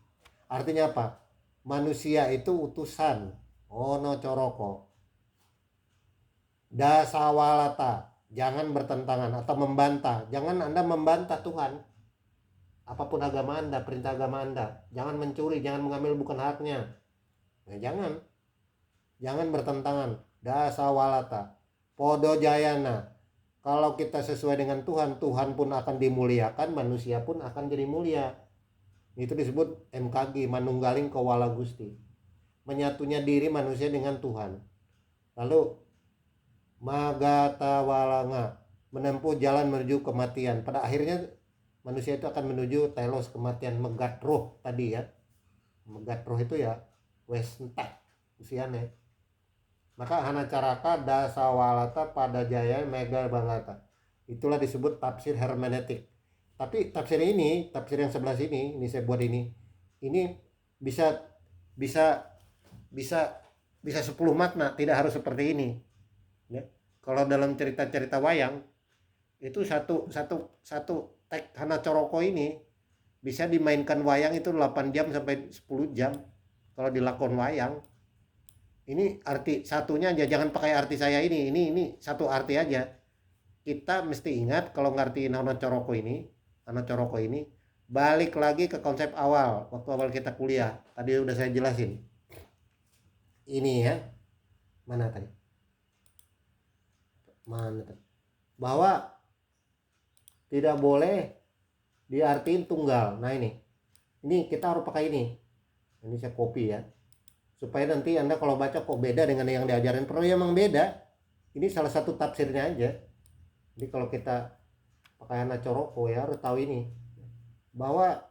Artinya apa? Manusia itu utusan. Hanacoroko. Dasawalata. Jangan bertentangan atau membantah. Jangan Anda membantah Tuhan. Apapun agama Anda, perintah agama Anda. Jangan mencuri, jangan mengambil bukan haknya. Nah, jangan bertentangan. Dasawalata. Podo jayana. Kalau kita sesuai dengan Tuhan, Tuhan pun akan dimuliakan, manusia pun akan jadi mulia. Itu disebut MKG, Manunggaling Kawala Gusti. Menyatunya diri manusia dengan Tuhan. Lalu Magatawalanga, menempuh jalan menuju kematian. Pada akhirnya manusia itu akan menuju telos, kematian, megat roh tadi ya. Megat roh itu ya wes entek usianya. Maka Hanacaraka Dasawalata pada jaya mega bangata. Itulah disebut tafsir hermeneutik. Tapi tafsir yang sebelah sini, ini saya buat ini bisa 10 makna, tidak harus seperti ini. Ya. Kalau dalam cerita-cerita wayang itu satu teks Hanacoroko ini bisa dimainkan wayang itu 8 jam sampai 10 jam kalau dilakon wayang. Ini arti satunya aja, jangan pakai arti saya ini satu arti aja. Kita mesti ingat kalau ngertiin Hanacoroko ini balik lagi ke konsep awal waktu awal kita kuliah. Tadi udah saya jelasin. Ini ya. Mana tadi? Bahwa tidak boleh diartiin tunggal. Nah ini kita harus pakai ini saya copy ya, supaya nanti Anda kalau baca kok beda dengan yang diajarin. Perlu emang beda. Ini salah satu tafsirnya aja. Jadi kalau kita pakai Hanacoroko ya harus tahu ini, bahwa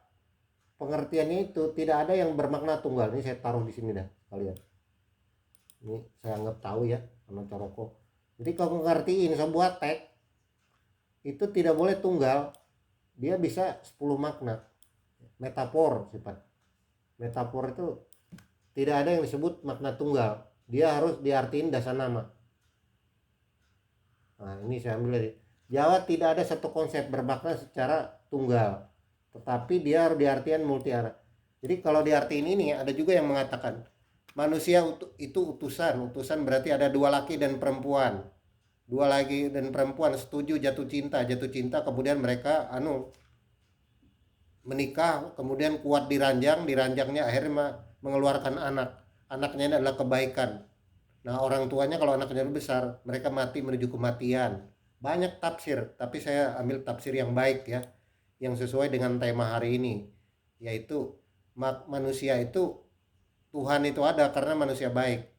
pengertiannya itu tidak ada yang bermakna tunggal. Ini saya taruh di sini dah kalian. Ini saya anggap tahu ya Hanacoroko. Jadi kalau ngertiin sebuah teks itu tidak boleh tunggal, dia bisa 10 makna. Metafor sifat. Metafor itu tidak ada yang disebut makna tunggal, dia harus diartiin dasanama. Nah ini saya ambil dari Jawa, tidak ada satu konsep bermakna secara tunggal, tetapi dia harus diartikan multi arah. Jadi kalau diartiin ini ada juga yang mengatakan manusia itu utusan berarti ada 2 laki dan perempuan. 2 laki dan perempuan setuju jatuh cinta, kemudian mereka menikah, kemudian kuat diranjangnya akhirnya mengeluarkan anaknya ini adalah kebaikan. Nah orang tuanya kalau anaknya besar, mereka mati menuju kematian. Banyak tafsir, tapi saya ambil tafsir yang baik ya, yang sesuai dengan tema hari ini, yaitu manusia itu, Tuhan itu ada karena manusia baik.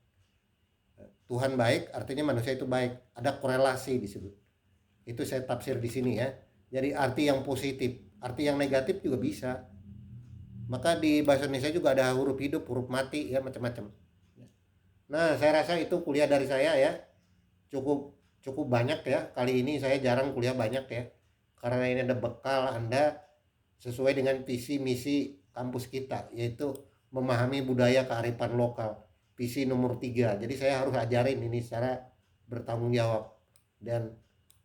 Tuhan baik artinya manusia itu baik, ada korelasi disebut. Itu saya tafsir di sini ya. Jadi arti yang positif, arti yang negatif juga bisa. Maka di bahasa Indonesia juga ada huruf hidup, huruf mati ya, macam-macam. Nah saya rasa itu kuliah dari saya ya, cukup cukup banyak ya. Kali ini saya jarang kuliah banyak ya, karena ini ada bekal Anda sesuai dengan visi misi kampus kita, yaitu memahami budaya kearifan lokal, visi nomor 3. Jadi saya harus ajarin ini secara bertanggung jawab dan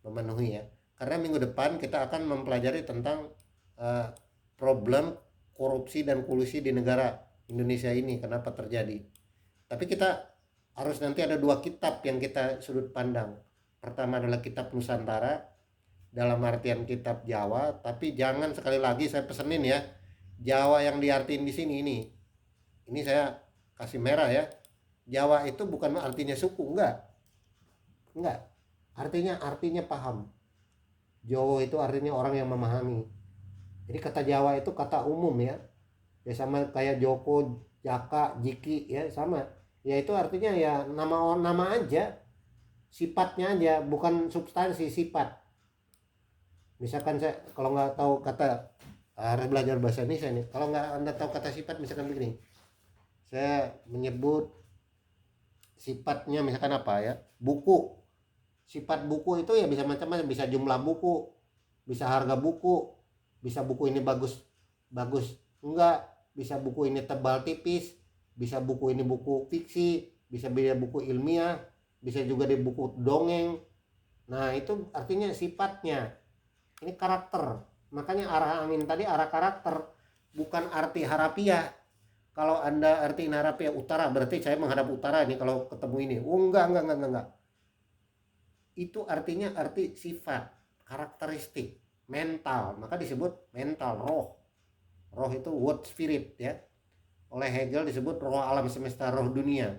memenuhi ya, karena minggu depan kita akan mempelajari tentang uh, problem korupsi dan kolusi di negara Indonesia ini kenapa terjadi. Tapi kita harus nanti ada 2 kitab yang kita sudut pandang. Pertama adalah kitab Nusantara, dalam artian kitab Jawa, tapi jangan sekali lagi saya pesenin ya, Jawa yang diartiin di sini ini. Ini saya kasih merah ya. Jawa itu bukan artinya suku, enggak. Enggak. Artinya paham. Jawa itu artinya orang yang memahami. Jadi kata Jawa itu kata umum ya. Ya sama kayak Joko, Jaka, Jiki ya sama. Ya itu artinya ya nama aja, sifatnya aja, bukan substansi, sifat. Misalkan saya kalau nggak tahu kata, harus belajar bahasa Indonesia nih. Kalau nggak Anda tahu kata sifat, misalkan begini, saya menyebut sifatnya misalkan apa ya, buku. Sifat buku itu ya bisa macam-macam, bisa jumlah buku, bisa harga buku, bisa buku ini bagus bagus enggak, bisa buku ini tebal tipis, bisa buku ini buku fiksi, bisa beda buku ilmiah, bisa juga di buku dongeng. Nah itu artinya sifatnya, ini karakter. Makanya arah angin tadi arah karakter, bukan arti harafiah. Kalau Anda artiin harafiah utara berarti saya menghadap utara nih kalau ketemu ini. Oh enggak. Itu artinya arti sifat, karakteristik, mental. Maka disebut mental, roh. Roh itu word spirit ya. Oleh Hegel disebut roh alam semesta, roh dunia.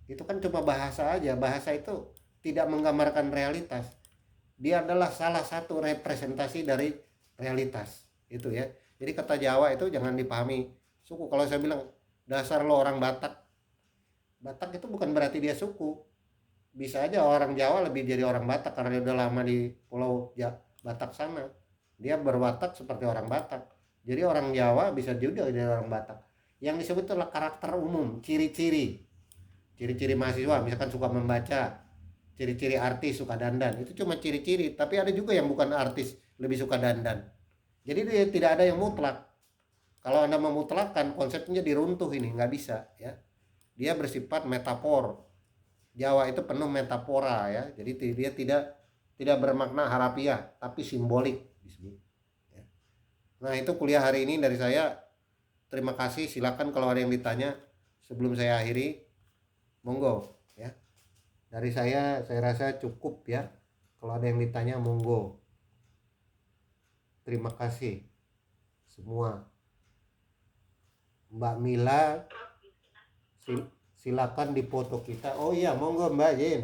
Itu kan cuma bahasa aja. Bahasa itu tidak menggambarkan realitas. Dia adalah salah satu representasi dari realitas. Itu ya. Jadi kata Jawa itu jangan dipahami suku. Kalau saya bilang dasar lo orang Batak, Batak itu bukan berarti dia suku. Bisa aja orang Jawa lebih jadi orang Batak karena dia udah lama di pulau Batak sana. Dia berwatak seperti orang Batak. Jadi orang Jawa bisa juga jadi orang Batak. Yang disebut itulah karakter umum, ciri-ciri. Ciri-ciri mahasiswa misalkan suka membaca, ciri-ciri artis suka dandan. Itu cuma ciri-ciri, tapi ada juga yang bukan artis lebih suka dandan. Jadi dia tidak ada yang mutlak. Kalau Anda memutlakkan, konsepnya diruntuh ini, nggak bisa ya. Dia bersifat metafor. Jawa itu penuh metafora ya. Jadi dia tidak bermakna harafiah tapi simbolik disebut ya. Nah, itu kuliah hari ini dari saya. Terima kasih. Silakan kalau ada yang ditanya sebelum saya akhiri. Monggo ya. Dari saya rasa cukup ya. Kalau ada yang ditanya monggo. Terima kasih semua. Mbak Mila, silakan dipoto kita. Oh iya, monggo Mbak Jen.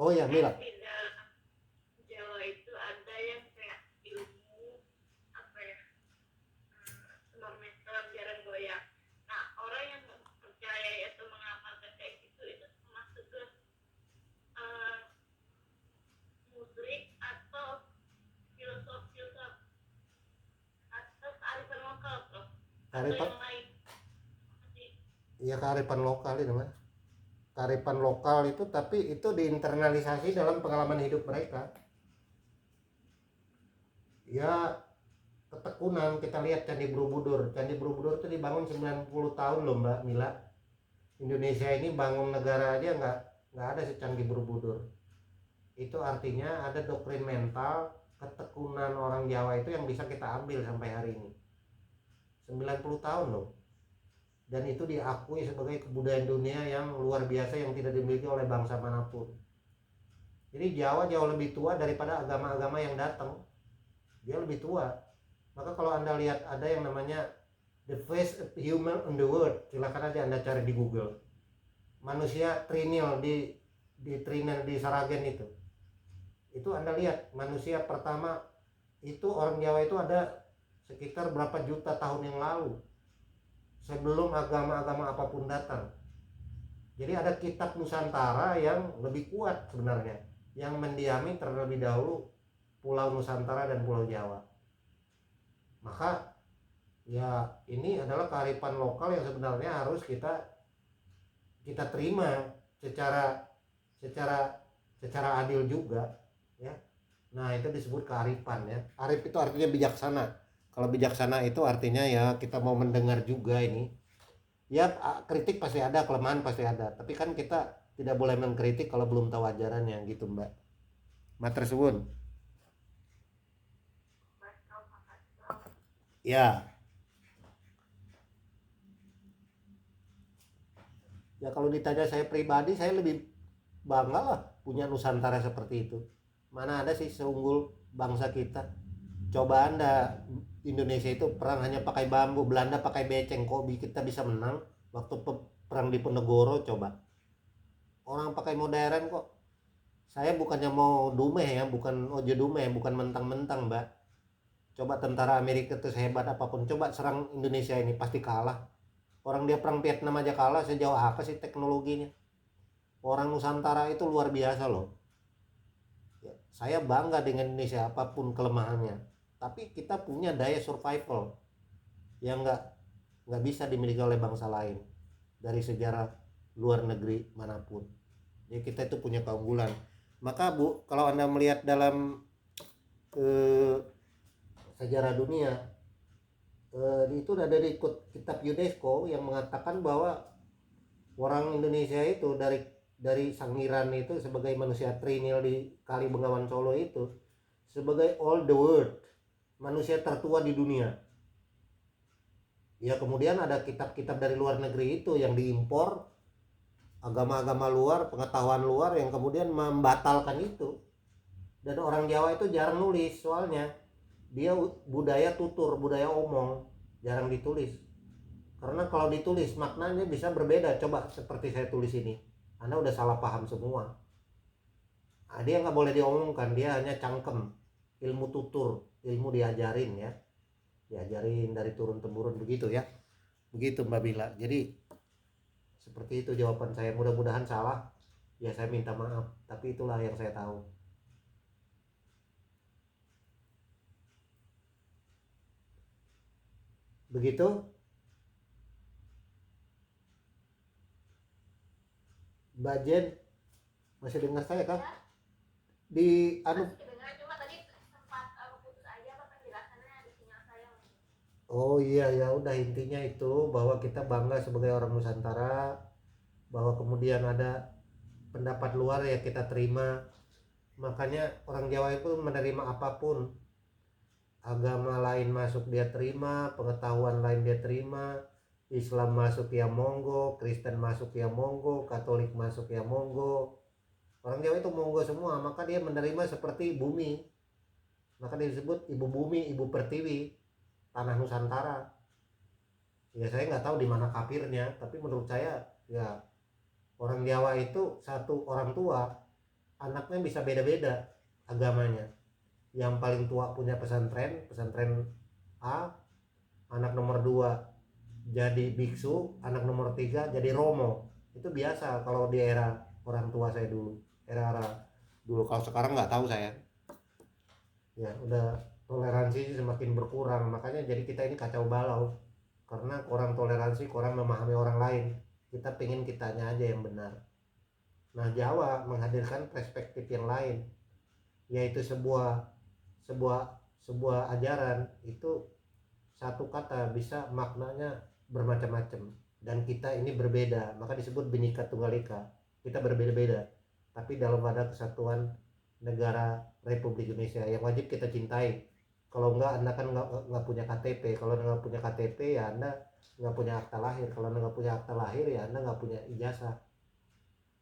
Oh ya Mila. Jawa itu ada yang kayak ilmu apa ya, jarang goyang. Nah, orang yang percaya atau mengamalkan kayak gitu itu termasuk ke musrik atau filosof atau kearifan lokal tuh atau yang lain. Iya kearifan lokal itu Mas. Kearifan lokal itu tapi itu diinternalisasi dalam pengalaman hidup mereka. Ya ketekunan, kita lihat Candi Borobudur. Candi Borobudur itu dibangun 90 tahun loh Mbak Mila. Indonesia ini bangun negara aja nggak ada secanggi Borobudur. Itu artinya ada doktrin mental ketekunan orang Jawa itu yang bisa kita ambil sampai hari ini. 90 tahun loh. Dan itu diakui sebagai kebudayaan dunia yang luar biasa yang tidak dimiliki oleh bangsa manapun. Jadi Jawa jauh lebih tua daripada agama-agama yang datang. Dia lebih tua. Maka kalau Anda lihat ada yang namanya the face of human in the world, silakan aja Anda cari di Google. Manusia Trinil di Trinil di Saragen itu. Itu Anda lihat manusia pertama itu orang Jawa itu ada sekitar berapa juta tahun yang lalu. Sebelum agama-agama apapun datang. Jadi ada kitab Nusantara yang lebih kuat sebenarnya, yang mendiami terlebih dahulu Pulau Nusantara dan Pulau Jawa. Maka ya ini adalah kearifan lokal yang sebenarnya harus kita kita terima secara secara secara adil juga ya. Nah itu disebut kearifan ya. Arif itu artinya bijaksana. Kalau bijaksana itu artinya ya kita mau mendengar juga ini. Ya kritik pasti ada, kelemahan pasti ada. Tapi kan kita tidak boleh mengkritik kalau belum tahu ajarannya gitu Mbak. Matur suwun. Ya, ya kalau ditanya saya pribadi, saya lebih bangga lah punya Nusantara seperti itu. Mana ada sih seunggul bangsa kita. Coba Anda, Indonesia itu perang hanya pakai bambu, Belanda pakai beceng, kok kita bisa menang waktu perang di Ponegoro. Coba orang pakai modern kok. Saya bukannya mau dumeh ya, bukan ojo dumeh, bukan mentang-mentang Mbak. Coba tentara Amerika itu sehebat apapun, coba serang Indonesia ini pasti kalah. Orang dia perang Vietnam aja kalah, sejauh apa sih teknologinya? Orang Nusantara itu luar biasa loh. Ya, saya bangga dengan Indonesia apapun kelemahannya. Tapi kita punya daya survival yang nggak bisa dimiliki oleh bangsa lain dari sejarah luar negeri manapun. Jadi kita itu punya keunggulan. Maka Bu, kalau Anda melihat dalam eh, sejarah dunia, itu ada di kitab UNESCO yang mengatakan bahwa orang Indonesia itu dari Sangiran itu sebagai manusia trinil di Kali Bengawan Solo itu sebagai all the world, manusia tertua di dunia. Ya kemudian ada kitab-kitab dari luar negeri itu yang diimpor, agama-agama luar, pengetahuan luar yang kemudian membatalkan itu. Dan orang Jawa itu jarang nulis soalnya dia budaya tutur, budaya omong, jarang ditulis. Karena kalau ditulis maknanya bisa berbeda. Coba seperti saya tulis ini, Anda udah salah paham semua. Nah, dia nggak boleh diomongkan, dia hanya cangkem, ilmu tutur, ilmu diajarin ya, diajarin dari turun temurun begitu ya, begitu Mbak Bila. Jadi seperti itu jawaban saya, mudah-mudahan salah ya, saya minta maaf, tapi itulah yang saya tahu. Begitu Mbak Jen, masih dengar saya kah? Di anu. Oh iya ya udah, intinya itu bahwa kita bangga sebagai orang Nusantara, bahwa kemudian ada pendapat luar ya kita terima. Makanya orang Jawa itu menerima apapun, agama lain masuk dia terima, pengetahuan lain dia terima, Islam masuk ya monggo, Kristen masuk ya monggo, Katolik masuk ya monggo. Orang Jawa itu monggo semua, maka dia menerima seperti bumi. Maka dia disebut ibu bumi, ibu pertiwi, tanah Nusantara. Ya saya nggak tahu di mana kafirnya, tapi menurut saya ya orang Jawa itu satu orang tua, anaknya bisa beda-beda agamanya. Yang paling tua punya pesantren A, anak nomor 2 jadi biksu, anak nomor 3 jadi romo. Itu biasa kalau di era orang tua saya dulu, era dulu. Kalau sekarang nggak tahu saya. Ya udah, toleransi semakin berkurang, makanya jadi kita ini kacau balau karena kurang toleransi, kurang memahami orang lain. Kita pengen kitanya aja yang benar. Nah Jawa menghadirkan perspektif yang lain, yaitu sebuah sebuah sebuah ajaran itu satu kata bisa maknanya bermacam-macam, dan kita ini berbeda, maka disebut Bhinneka Tunggal Ika. Kita berbeda-beda tapi dalam wadah kesatuan negara Republik Indonesia yang wajib kita cintai. Kalau enggak Anda kan nggak punya KTP. Kalau nggak punya KTP ya Anda nggak punya akta lahir. Kalau Anda nggak punya akta lahir ya Anda nggak punya ijazah.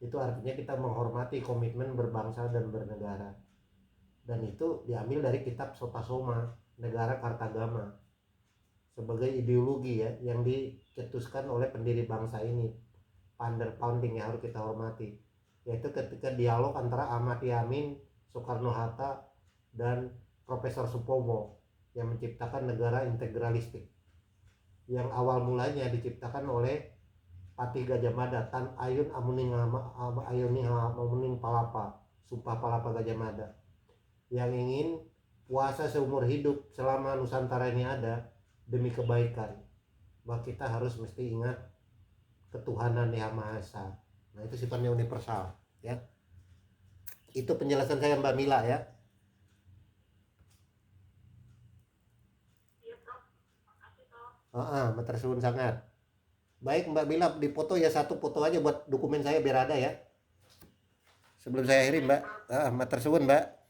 Itu artinya kita menghormati komitmen berbangsa dan bernegara, dan itu diambil dari kitab Sotasoma, Negara Kartagama, sebagai ideologi ya yang dicetuskan oleh pendiri bangsa ini, founding yang harus kita hormati, yaitu ketika dialog antara Ahmad Yamin, Soekarno-Hatta, dan Profesor Supomo yang menciptakan negara integralistik, yang awal mulanya diciptakan oleh Patih Gajah Mada, Tan Ayun Ayuning Amuning Palapa, Sumpah Palapa Gajah Mada, yang ingin puasa seumur hidup selama Nusantara ini ada demi kebaikan. Bahwa kita harus mesti ingat ketuhanan yang maha esa. Nah itu sifatnya universal ya. Itu penjelasan saya Mbak Mila ya. Iya Prof, makasih Prof. Matur suwun sangat. Baik Mbak Mila, dipoto ya, satu foto aja buat dokumen saya biar ada ya. Sebelum saya akhiri Mbak. Matur suwun Mbak.